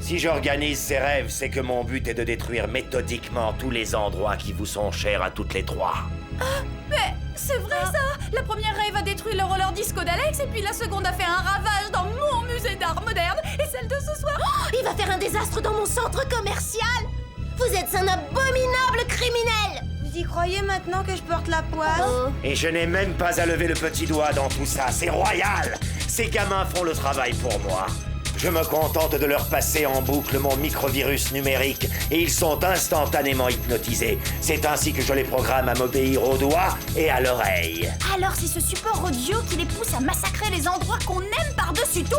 Si j'organise ces rêves, c'est que mon but est de détruire méthodiquement tous les endroits qui vous sont chers à toutes les trois. Ah, mais c'est vrai ça! La première rêve a détruit le roller disco d'Alex et puis la seconde a fait un ravage dans mon musée d'art moderne et celle de ce soir... Oh, il va faire un désastre dans mon centre commercial! Vous êtes un abominable criminel! Vous y croyez maintenant que je porte la poisse? Et je n'ai même pas à lever le petit doigt dans tout ça, c'est royal! Ces gamins font le travail pour moi. Je me contente de leur passer en boucle mon microvirus numérique et ils sont instantanément hypnotisés. C'est ainsi que je les programme à m'obéir au doigt et à l'oreille. Alors c'est ce support audio qui les pousse à massacrer les endroits qu'on aime par-dessus tout?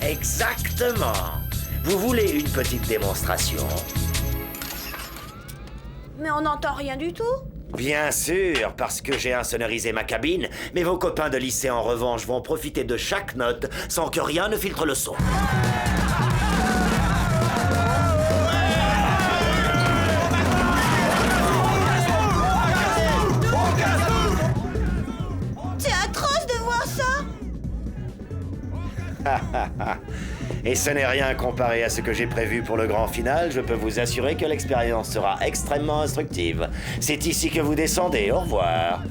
Exactement. Vous voulez une petite démonstration? Mais on n'entend rien du tout. Bien sûr, parce que j'ai insonorisé ma cabine, mais vos copains de lycée en revanche vont profiter de chaque note sans que rien ne filtre le son. C'est atroce de voir ça. Et ce n'est rien comparé à ce que j'ai prévu pour le grand final. Je peux vous assurer que l'expérience sera extrêmement instructive. C'est ici que vous descendez. Au revoir.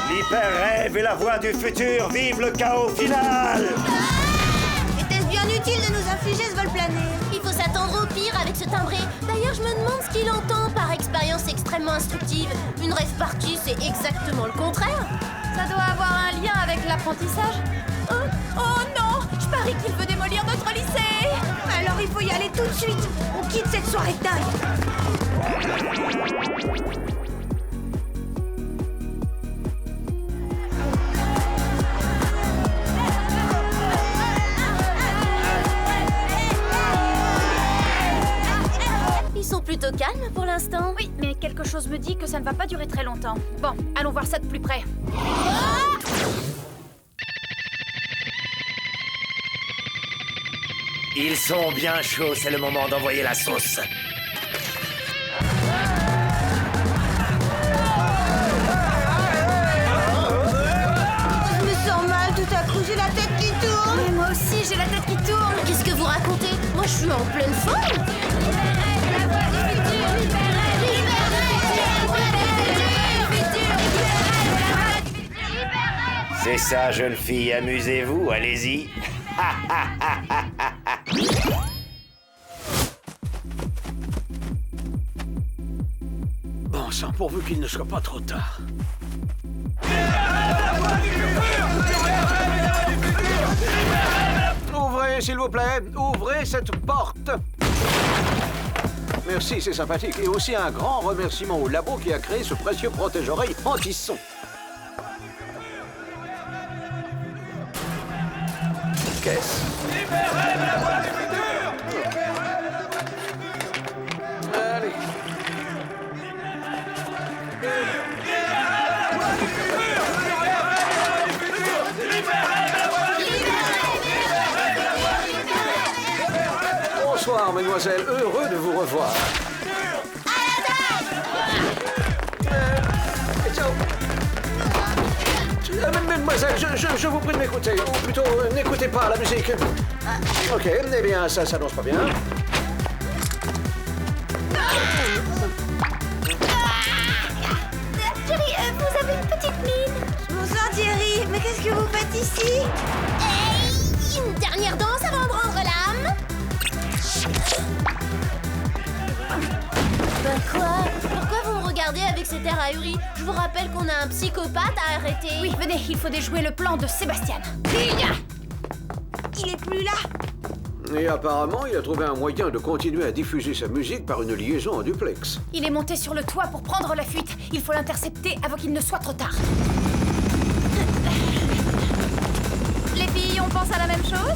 L'hyper-rêve est la voie du futur. Vive le chaos final! Était-ce bien utile de nous infliger ce vol plané? Il faut s'attendre au pire avec ce timbré. D'ailleurs, je me demande ce qu'il entend par expérience extrêmement instructive. Une rêve partie, c'est exactement le contraire. Ça doit avoir un lien avec l'apprentissage. Oh non! Je parie qu'il veut démolir notre lycée! Alors il faut y aller tout de suite. On quitte cette soirée de dingue. Ils sont plutôt calmes pour l'instant. Oui, mais quelque chose me dit que ça ne va pas durer très longtemps. Bon, allons voir ça de plus près. Ils sont bien chauds, c'est le moment d'envoyer la sauce. Je me sens mal tout à coup, j'ai la tête qui tourne. Mais moi aussi, j'ai la tête qui tourne. Qu'est-ce que vous racontez? Moi, je suis en pleine forme. C'est ça, jeune fille, amusez-vous, allez-y. Bon sang, pourvu qu'il ne soit pas trop tard. Ouvrez, s'il vous plaît, ouvrez cette porte. Merci, c'est sympathique. Et aussi un grand remerciement au labo qui a créé ce précieux protège-oreille anti-son. Qu'est-ce? Allez. Bonsoir, mademoiselle. Heureux de vous revoir. Mademoiselle, je vous prie de m'écouter. Ou plutôt, n'écoutez pas la musique. Ok, eh bien, ça s'annonce pas bien. Jerry, vous avez une petite mine. Bonsoir Thierry, mais qu'est-ce que vous faites ici? Hey, une dernière danse avant de rendre l'âme. Bah quoi? Pourquoi vous me regardez avec cet air ahuri? Je vous rappelle qu'on a un psychopathe à arrêter. Oui, venez, il faut déjouer le plan de Sébastien. Il est plus là. Et apparemment, il a trouvé un moyen de continuer à diffuser sa musique par une liaison en duplex. Il est monté sur le toit pour prendre la fuite. Il faut l'intercepter avant qu'il ne soit trop tard. Les filles, on pense à la même chose?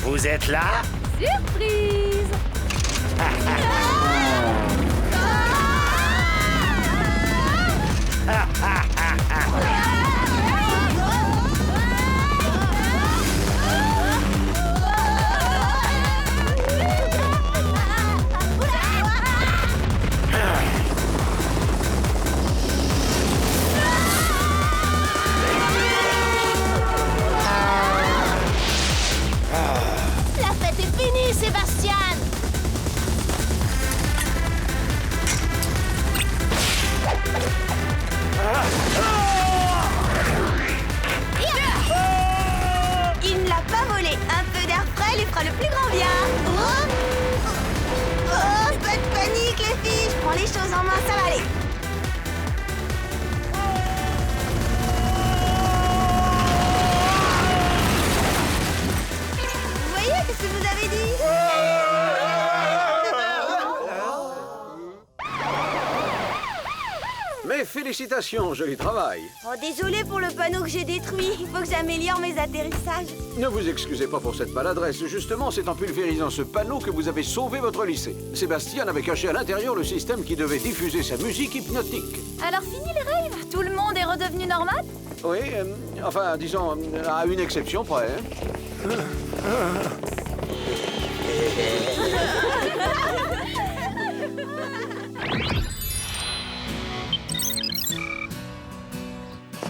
Vous êtes là? Surprise! La fête est finie, Sébastien. Ah Mes félicitations, joli travail. Oh, désolé pour le panneau que j'ai détruit. Il faut que j'améliore mes atterrissages. Ne vous excusez pas pour cette maladresse. Justement, c'est en pulvérisant ce panneau que vous avez sauvé votre lycée. Sébastien avait caché à l'intérieur le système qui devait diffuser sa musique hypnotique. Alors fini les rêves? Tout le monde est redevenu normal? Oui, enfin, disons, à une exception près.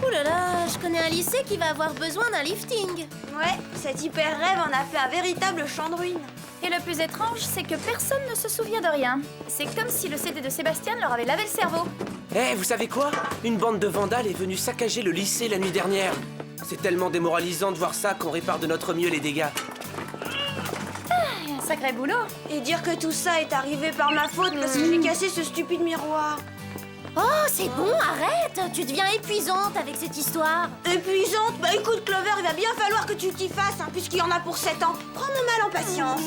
Ouh là là, je connais un lycée qui va avoir besoin d'un lifting. Ouais, cet hyper rêve en a fait un véritable champ de ruines. Et le plus étrange, c'est que personne ne se souvient de rien. C'est comme si le CD de Sébastien leur avait lavé le cerveau. Eh, vous savez quoi? Une bande de vandales est venue saccager le lycée la nuit dernière. C'est tellement démoralisant de voir ça qu'on répare de notre mieux les dégâts. Un sacré boulot. Et dire que tout ça est arrivé par ma faute parce que j'ai cassé ce stupide miroir. Oh, c'est bon, arrête. Tu deviens épuisante avec cette histoire. Épuisante? Bah écoute Clover, il va bien falloir que tu t'y fasses, hein, puisqu'il y en a pour 7 ans. Prends mon mal en patience.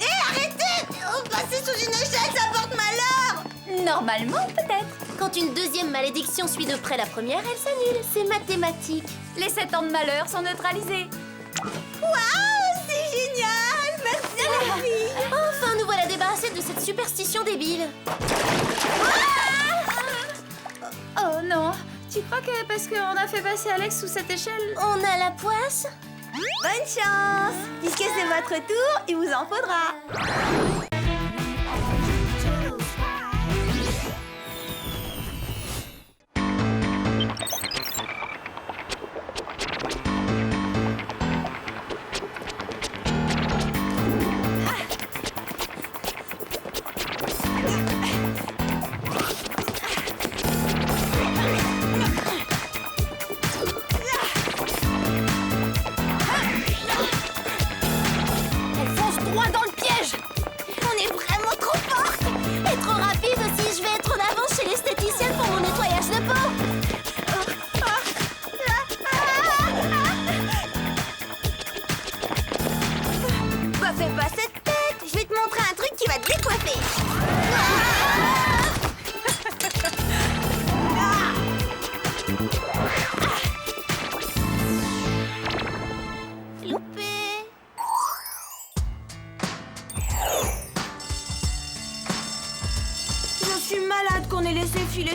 Hé, arrêtez! Passer sous une échelle, ça porte malheur! Normalement, peut-être. Quand une deuxième malédiction suit de près la première, elle s'annule. C'est mathématique. Les 7 ans de malheur sont neutralisés. Waouh, c'est génial! Merci les filles! Enfin, nous voilà débarrassés de cette superstition débile. Oh non. Tu crois que parce qu'on a fait passer Alex sous cette échelle... On a la poisse? Bonne chance! Puisque c'est votre tour, il vous en faudra.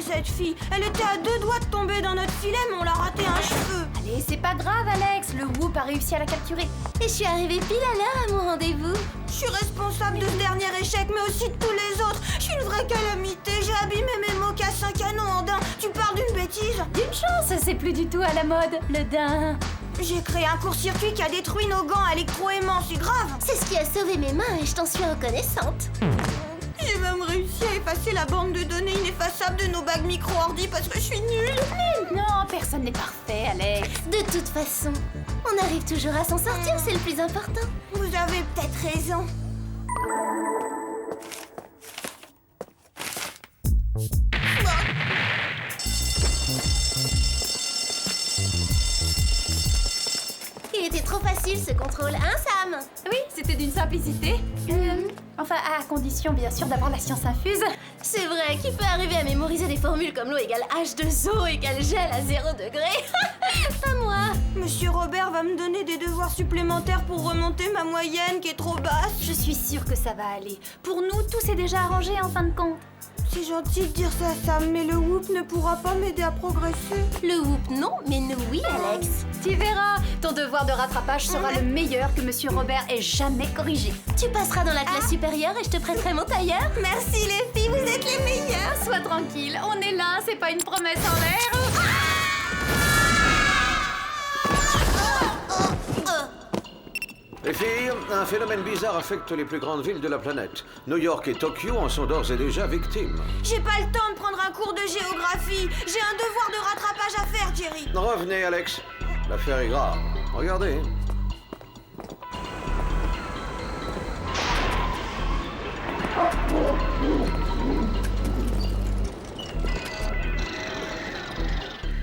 Cette fille, elle était à 2 doigts de tomber dans notre filet, mais on l'a raté un cheveu. Allez, c'est pas grave, Alex. Le Whoop a réussi à la capturer. Et je suis arrivée pile à l'heure à mon rendez-vous. Je suis responsable de ce dernier échec, mais aussi de tous les autres. Je suis une vraie calamité. J'ai abîmé mes mocassins canons en daim. Tu parles d'une bêtise? D'une chance, c'est plus du tout à la mode, le daim. J'ai créé un court-circuit qui a détruit nos gants à électro-aimant, c'est grave. C'est ce qui a sauvé mes mains et je t'en suis reconnaissante. J'ai même réussi à effacer la bande de données ineffaçable de nos bagues micro-ordi parce que je suis nulle. Mais non, personne n'est parfait, Alex. De toute façon, on arrive toujours à s'en sortir, c'est le plus important. Vous avez peut-être raison. Il était trop facile ce contrôle, hein Sam? Oui, c'était d'une simplicité. Enfin, à condition bien sûr d'avoir la science infuse. C'est vrai, qui peut arriver à mémoriser des formules comme l'eau égale H2O égale gel à 0 degré? Pas moi. Monsieur Robert va me donner des devoirs supplémentaires pour remonter ma moyenne qui est trop basse. Je suis sûre que ça va aller. Pour nous, tout s'est déjà arrangé en fin de compte. C'est gentil de dire ça, Sam, mais le Whoop ne pourra pas m'aider à progresser. Le Whoop, non, mais nous, oui, Alex. Tu verras, ton devoir de rattrapage sera le meilleur que Monsieur Robert ait jamais corrigé. Tu passeras dans la classe supérieure et je te prêterai mon tailleur. Merci les filles, vous êtes les meilleures. Sois tranquille, on est là, c'est pas une promesse en l'air. Les filles, un phénomène bizarre affecte les plus grandes villes de la planète. New York et Tokyo en sont d'ores et déjà victimes. J'ai pas le temps de prendre un cours de géographie. J'ai un devoir de rattrapage à faire, Jerry. Revenez, Alex. L'affaire est grave. Regardez.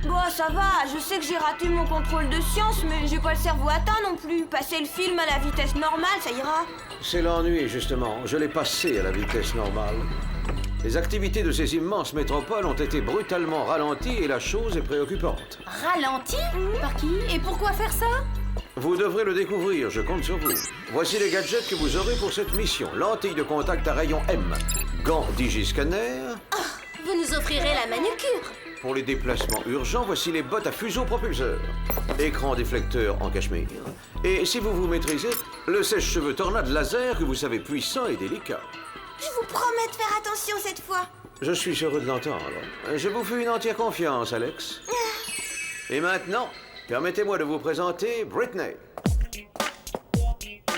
Bon, ça va, je sais que j'ai raté mon contrôle de science, mais j'ai pas le cerveau atteint non plus. Passer le film à la vitesse normale, ça ira. C'est l'ennui, justement. Je l'ai passé à la vitesse normale. Les activités de ces immenses métropoles ont été brutalement ralenties et la chose est préoccupante. Ralenti? Par qui? Et pourquoi faire ça? Vous devrez le découvrir, je compte sur vous. Voici les gadgets que vous aurez pour cette mission. Lentille de contact à rayon M, gants digiscanner. Vous nous offrirez la manucure. Pour les déplacements urgents, voici les bottes à fuseau propulseur. Écran déflecteur en cachemire. Et si vous vous maîtrisez, le sèche-cheveux tornade laser que vous savez puissant et délicat. Je vous promets de faire attention cette fois. Je suis heureux de l'entendre. Je vous fais une entière confiance, Alex. Et maintenant, permettez-moi de vous présenter Britney.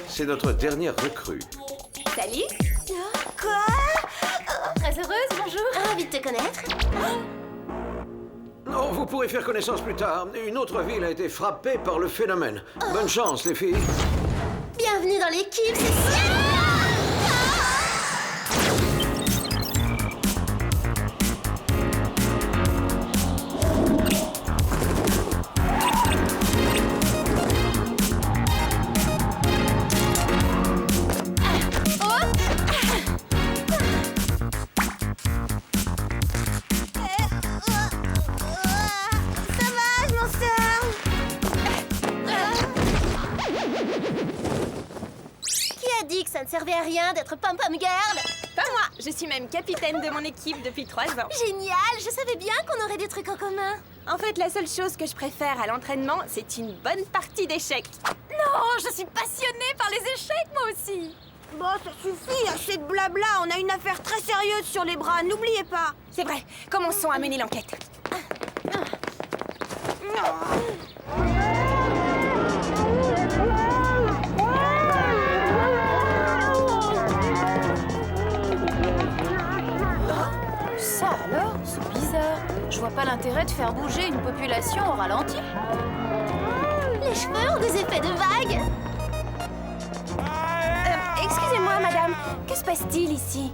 C'est notre dernière recrue. Salut. Quoi? Très heureuse, bonjour. Ravi de te connaître. Oh, vous pourrez faire connaissance plus tard. Une autre ville a été frappée par le phénomène. Bonne chance, les filles. Bienvenue dans l'équipe, Cécile. Ça ne servait à rien d'être pom-pom girl. Pas moi, je suis même capitaine de mon équipe depuis 3 ans. Génial, je savais bien qu'on aurait des trucs en commun. En fait, la seule chose que je préfère à l'entraînement, c'est une bonne partie d'échecs. Non, je suis passionnée par les échecs, moi aussi. Bon, ça suffit, assez de blabla. On a une affaire très sérieuse sur les bras, n'oubliez pas. C'est vrai, commençons à mener l'enquête. Ça alors, c'est bizarre. Je vois pas l'intérêt de faire bouger une population au ralenti. Les cheveux ont des effets de vague. Excusez-moi, madame, que se passe-t-il ici?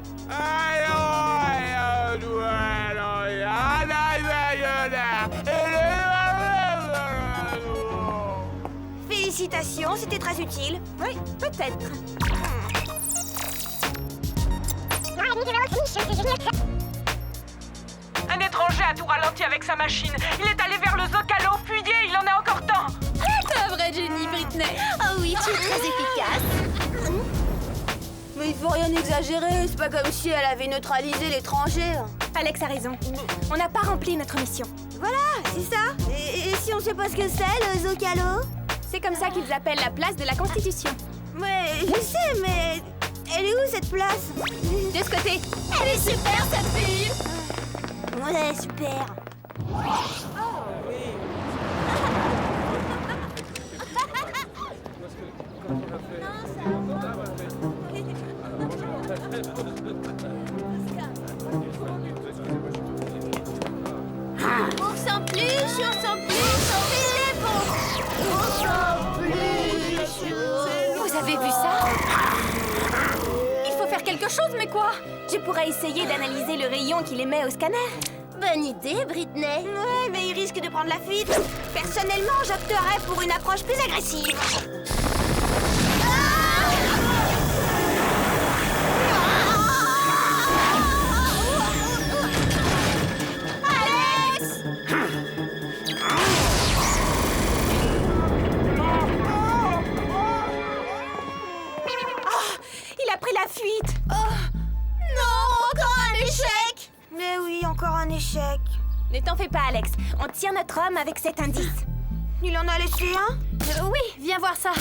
Félicitations, c'était très utile. Oui, peut-être. Un étranger a tout ralenti avec sa machine. Il est allé vers le Zocalo, fuyez, il en a encore temps. T'es un vrai génie, Britney. Oh oui, tu es très efficace. Mais il faut rien exagérer, c'est pas comme si elle avait neutralisé l'étranger. Alex a raison. On n'a pas rempli notre mission. Voilà, c'est ça. Et si on sait pas ce que c'est, le Zocalo? C'est comme ça qu'ils appellent la place de la Constitution. Ouais, je sais, mais elle est où cette place? De ce côté. Elle est super, cette fille. Ouais, super. On sent plus, on sent plus, on sent plus. Vous avez vu ça? Il faut faire quelque chose, mais quoi? Je pourrais essayer d'analyser le rayon qu'il émet au scanner. Bonne idée, Britney. Ouais, mais il risque de prendre la fuite. Personnellement, j'opterais pour une approche plus agressive. Il a pris la fuite. Non, encore un échec. Mais oui, encore un échec. Ne t'en fais pas, Alex. On tire notre homme avec cet indice. Il en a laissé un? Oui, viens voir ça.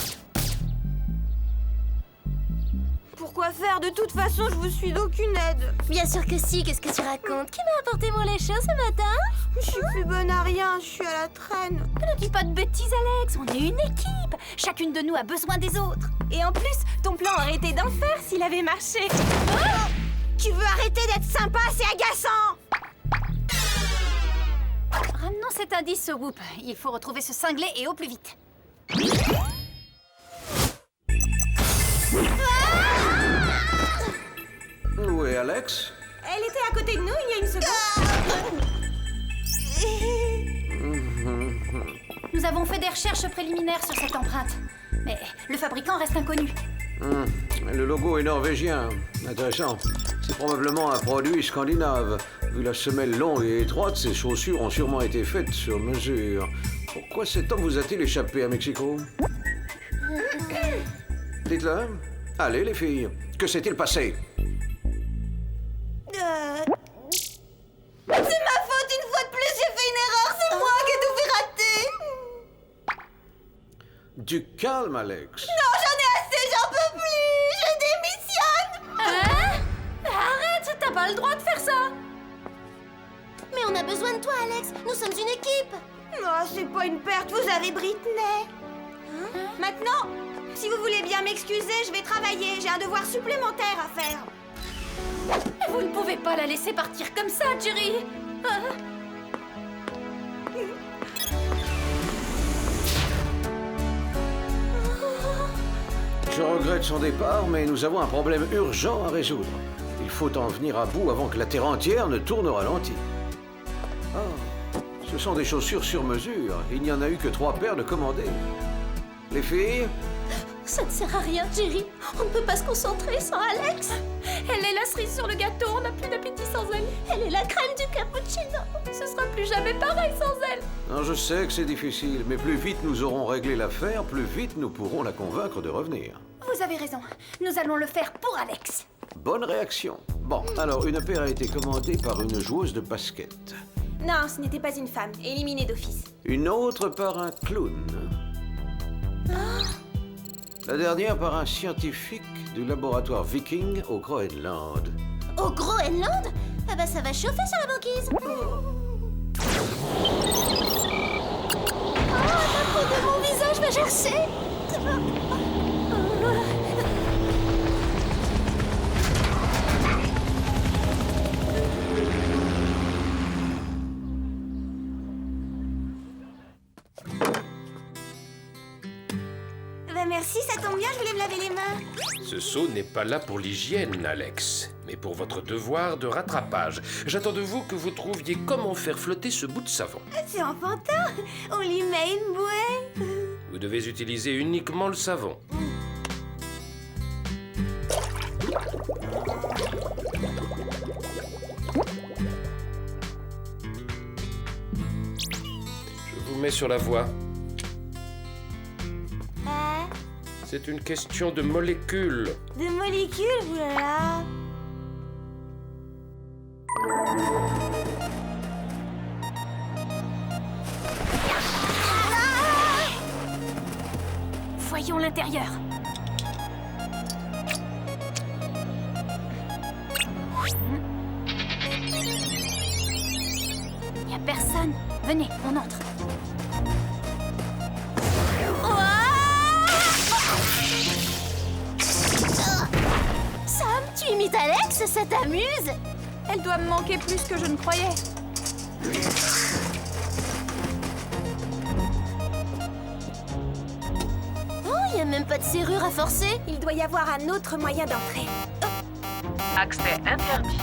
Pourquoi faire? De toute façon, je vous suis d'aucune aide. Bien sûr que si, qu'est-ce que tu racontes? Qui m'a apporté mon lait chaud ce matin? Je suis plus bonne à rien, je suis à la traîne. Ne dis pas de bêtises, Alex. On est une équipe. Chacune de nous a besoin des autres. Et en plus, ton plan aurait été d'enfer s'il avait marché. Tu veux arrêter d'être sympa, c'est agaçant. Ramenons cet indice au Whoop. Il faut retrouver ce cinglé et au plus vite. Où est Alex? Elle était à côté de nous il y a une seconde. Nous avons fait des recherches préliminaires sur cette empreinte. Mais le fabricant reste inconnu. Le logo est norvégien. Intéressant. C'est probablement un produit scandinave. Vu la semelle longue et étroite, ces chaussures ont sûrement été faites sur mesure. Pourquoi cet homme vous a-t-il échappé à Mexico? Dites-le. Allez, les filles. Que s'est-il passé? C'est ma faute une fois de plus, j'ai fait une erreur, c'est moi qui ai tout fait rater. Du calme, Alex. Non, j'en ai assez, j'en peux plus, je démissionne. Hein? Arrête, t'as pas le droit de faire ça. Mais on a besoin de toi, Alex. Nous sommes une équipe. Non, c'est pas une perte, vous avez Britney. Maintenant, si vous voulez bien m'excuser, je vais travailler, j'ai un devoir supplémentaire à faire. Vous ne pouvez pas la laisser partir comme ça, Jerry. Je regrette son départ, mais nous avons un problème urgent à résoudre. Il faut en venir à bout avant que la Terre entière ne tourne au ralenti. Ah, ce sont des chaussures sur mesure. Il n'y en a eu que 3 paires de commandées. Les filles? Ça ne sert à rien, Jerry. On ne peut pas se concentrer sans Alex. Elle est la cerise sur le gâteau, on n'a plus d'appétit sans elle. Elle est la crème du cappuccino. Ce sera plus jamais pareil sans elle. Non, je sais que c'est difficile, mais plus vite nous aurons réglé l'affaire, plus vite nous pourrons la convaincre de revenir. Vous avez raison. Nous allons le faire pour Alex. Bonne réaction. Bon, alors une paire a été commandée par une joueuse de basket. Non, ce n'était pas une femme, éliminée d'office. Une autre par un clown. La dernière par un scientifique du laboratoire Viking au Groenland. Au Groenland? Ah bah ça va chauffer sur la banquise. Oh, la peau de mon visage va gercer. Merci, ça tombe bien, je voulais me laver les mains. Ce seau n'est pas là pour l'hygiène, Alex, mais pour votre devoir de rattrapage. J'attends de vous que vous trouviez comment faire flotter ce bout de savon. C'est enfantin. On lui met une bouée. Vous devez utiliser uniquement le savon. Je vous mets sur la voie. C'est une question de molécules. De molécules, oulala. Voyons l'intérieur. Il n'y a personne. Venez, on entre. Sam, tu imites Alex, ça t'amuse? Elle doit me manquer plus que je ne croyais. Oh, il n'y a même pas de serrure à forcer. Il doit y avoir un autre moyen d'entrer. Accès interdit.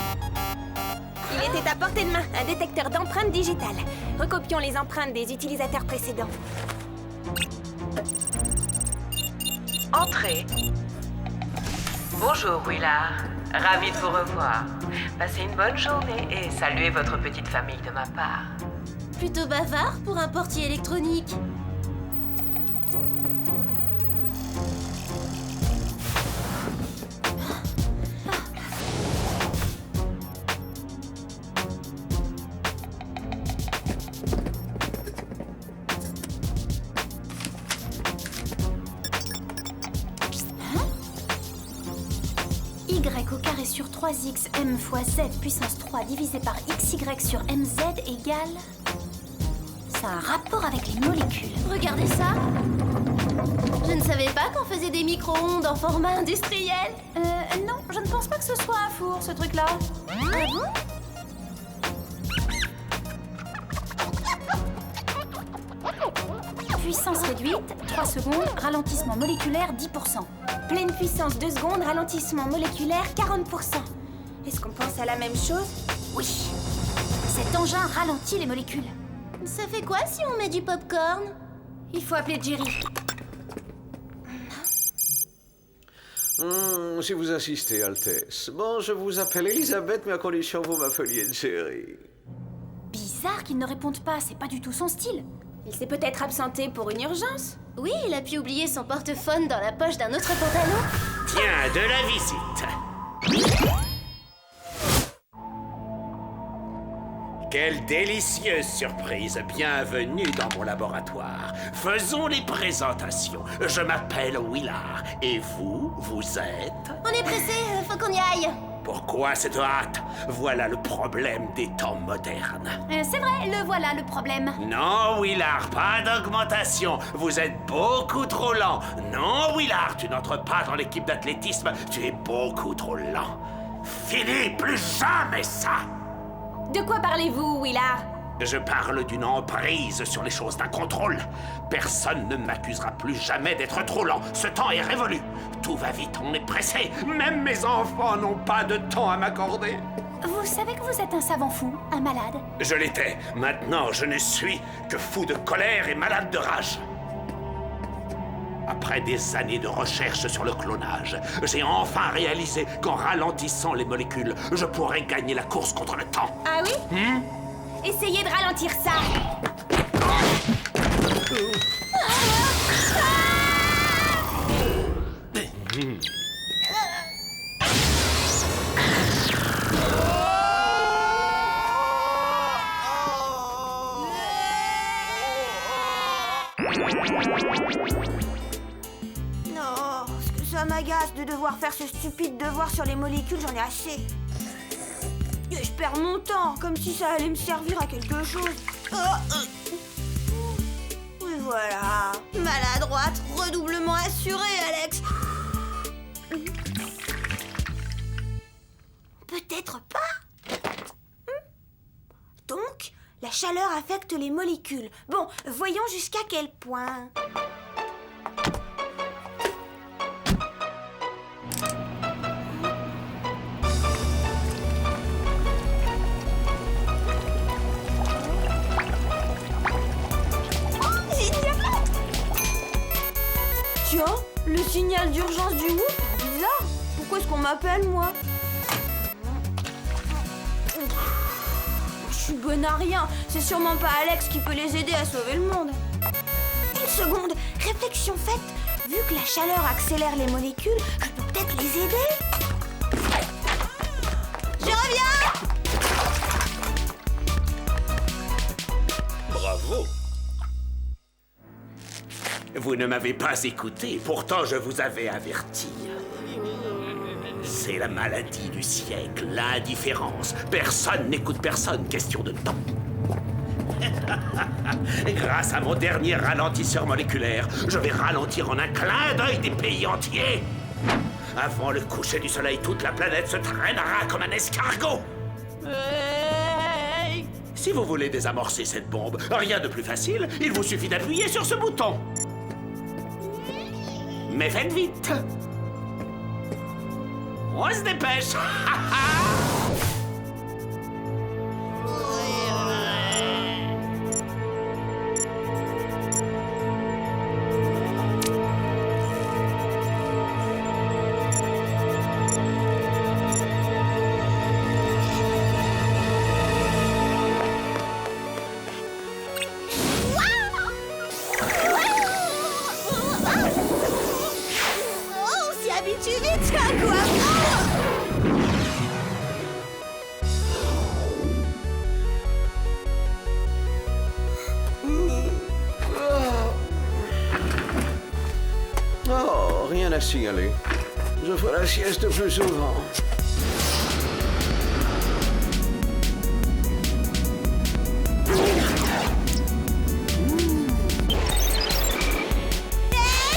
Il était à portée de main, un détecteur d'empreintes digitales. Recopions les empreintes des utilisateurs précédents. Entrée. Bonjour, Willard. Ravi de vous revoir. Passez une bonne journée et saluez votre petite famille de ma part. Plutôt bavard pour un portier électronique. Y au carré sur 3x m fois z puissance 3 divisé par xy sur mz égale... Ça a un rapport avec les molécules. Regardez ça. Je ne savais pas qu'on faisait des micro-ondes en format industriel. Non, je ne pense pas que ce soit un four, ce truc-là. Ah bon? Puissance réduite, 3 secondes, ralentissement moléculaire 10%. Pleine puissance 2 secondes, ralentissement moléculaire 40%. Est-ce qu'on pense à la même chose? Oui. Cet engin ralentit les molécules. Ça fait quoi si on met du popcorn? Il faut appeler Jerry. Si vous insistez, Altesse. Bon, je vous appelle Elisabeth, mais à condition que vous m'appeliez Jerry. Bizarre qu'il ne réponde pas, c'est pas du tout son style. Il s'est peut-être absenté pour une urgence. Oui, il a pu oublier son portephone dans la poche d'un autre pantalon. Tiens, de la visite. Quelle délicieuse surprise. Bienvenue dans mon laboratoire. Faisons les présentations. Je m'appelle Willard. Et vous, vous êtes... On est pressé, faut qu'on y aille. Pourquoi cette hâte? Voilà le problème des temps modernes. C'est vrai, le voilà le problème. Non, Willard, pas d'augmentation. Vous êtes beaucoup trop lent. Non, Willard, tu n'entres pas dans l'équipe d'athlétisme. Tu es beaucoup trop lent. Fini, plus jamais ça. De quoi parlez-vous, Willard? Je parle d'une emprise sur les choses, d'un contrôle. Personne ne m'accusera plus jamais d'être trop lent. Ce temps est révolu. Tout va vite, on est pressé. Même mes enfants n'ont pas de temps à m'accorder. Vous savez que vous êtes un savant fou, un malade? Je l'étais. Maintenant, je ne suis que fou de colère et malade de rage. Après des années de recherche sur le clonage, j'ai enfin réalisé qu'en ralentissant les molécules, je pourrais gagner la course contre le temps. Ah oui? Essayez de ralentir ça. Non, ce que ça m'agace de devoir faire ce stupide devoir sur les molécules, j'en ai assez. Et je perds mon temps, comme si ça allait me servir à quelque chose. Oui, voilà. Maladroite, redoublement assuré, Alex. Peut-être pas. Donc, la chaleur affecte les molécules. Bon, voyons jusqu'à quel point. Tiens, le signal d'urgence du Whoop, bizarre. Pourquoi est-ce qu'on m'appelle, moi? Je suis bonne à rien. C'est sûrement pas Alex qui peut les aider à sauver le monde. Une seconde, réflexion faite. Vu que la chaleur accélère les molécules, je peux peut-être les aider. Je reviens! Bravo. Vous ne m'avez pas écouté, pourtant je vous avais averti. C'est la maladie du siècle, l'indifférence. Personne n'écoute personne, question de temps. Grâce à mon dernier ralentisseur moléculaire, je vais ralentir en un clin d'œil des pays entiers. Avant le coucher du soleil, toute la planète se traînera comme un escargot. Si vous voulez désamorcer cette bombe, rien de plus facile, il vous suffit d'appuyer sur ce bouton. Mais faites vite. On se dépêche. On s'y habitue vite, tiens, quoi. Oh, rien à signaler. Je ferai la sieste plus souvent.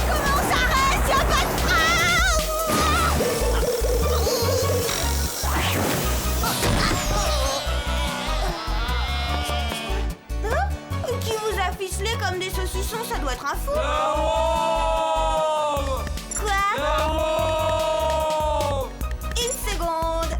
Comment on s'arrête? Y'a pas de frein! Hein? Qui vous a ficelé comme des saucissons? Ça doit être un fou! Quoi? Une seconde!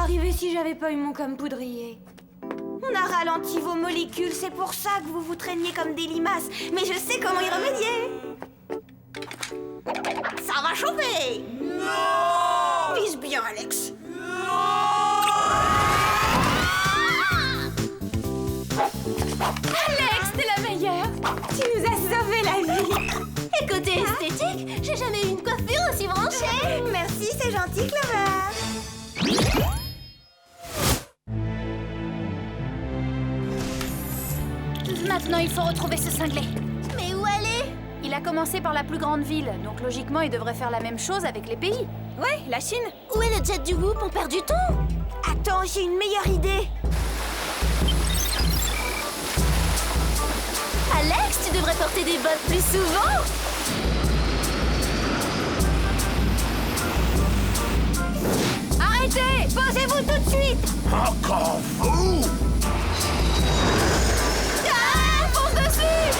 arrivé si j'avais pas eu mon comme poudrier? On a ralenti vos molécules, c'est pour ça que vous vous traîniez comme des limaces. Mais je sais comment y remédier. Ça va chauffer. Non! Vise bien, Alex. Alex, t'es la meilleure! Tu nous as sauvé la vie. Et côté esthétique, j'ai jamais eu une coiffure aussi branchée. Merci, c'est gentil, Clover. Maintenant, il faut retrouver ce cinglé. Mais où aller? Il a commencé par la plus grande ville, donc logiquement, il devrait faire la même chose avec les pays. Ouais, la Chine. Où est le jet du Whoop? On perd du temps. Attends, j'ai une meilleure idée. Alex, tu devrais porter des bottes plus souvent. Arrêtez! Posez-vous tout de suite! Encore vous? Ah, fonce dessus.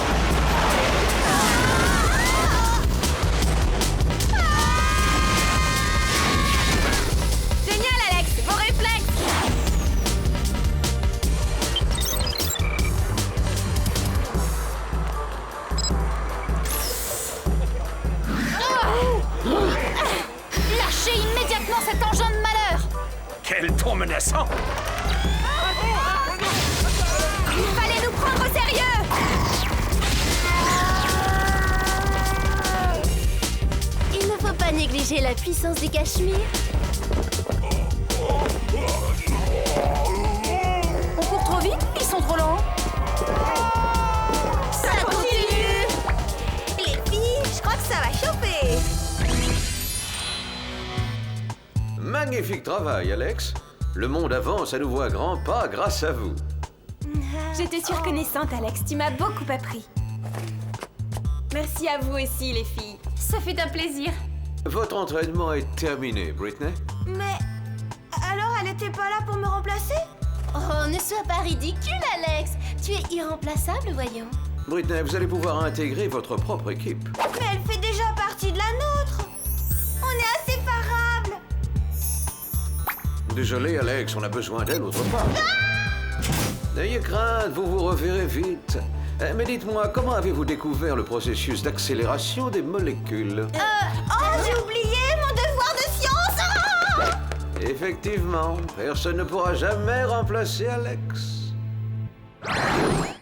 Génial, Alex! Vos réflexes! Lâchez immédiatement cet engin de malheur! Quel ton menaçant! Il fallait nous prendre au sérieux! Il ne faut pas négliger la puissance du Cachemire. On court trop vite? Ils sont trop lents. Ça continue. Les filles, je crois que ça va chauffer! Magnifique travail, Alex. Le monde avance à nouveau à grands pas grâce à vous. Je te suis reconnaissante, Alex. Tu m'as beaucoup appris. Merci à vous aussi, les filles. Ça fait un plaisir. Votre entraînement est terminé, Britney. Mais... alors, elle était pas là pour me remplacer? Oh, ne sois pas ridicule, Alex. Tu es irremplaçable, voyons. Britney, vous allez pouvoir intégrer votre propre équipe. Mais elle fait déjà partie de la nôtre! On est inséparables! Désolé, Alex, on a besoin d'elle autre part. N'ayez crainte, vous vous reverrez vite. Mais dites-moi, comment avez-vous découvert le processus d'accélération des molécules? Oh, j'ai oublié mon devoir de science! Effectivement, personne ne pourra jamais remplacer Alex.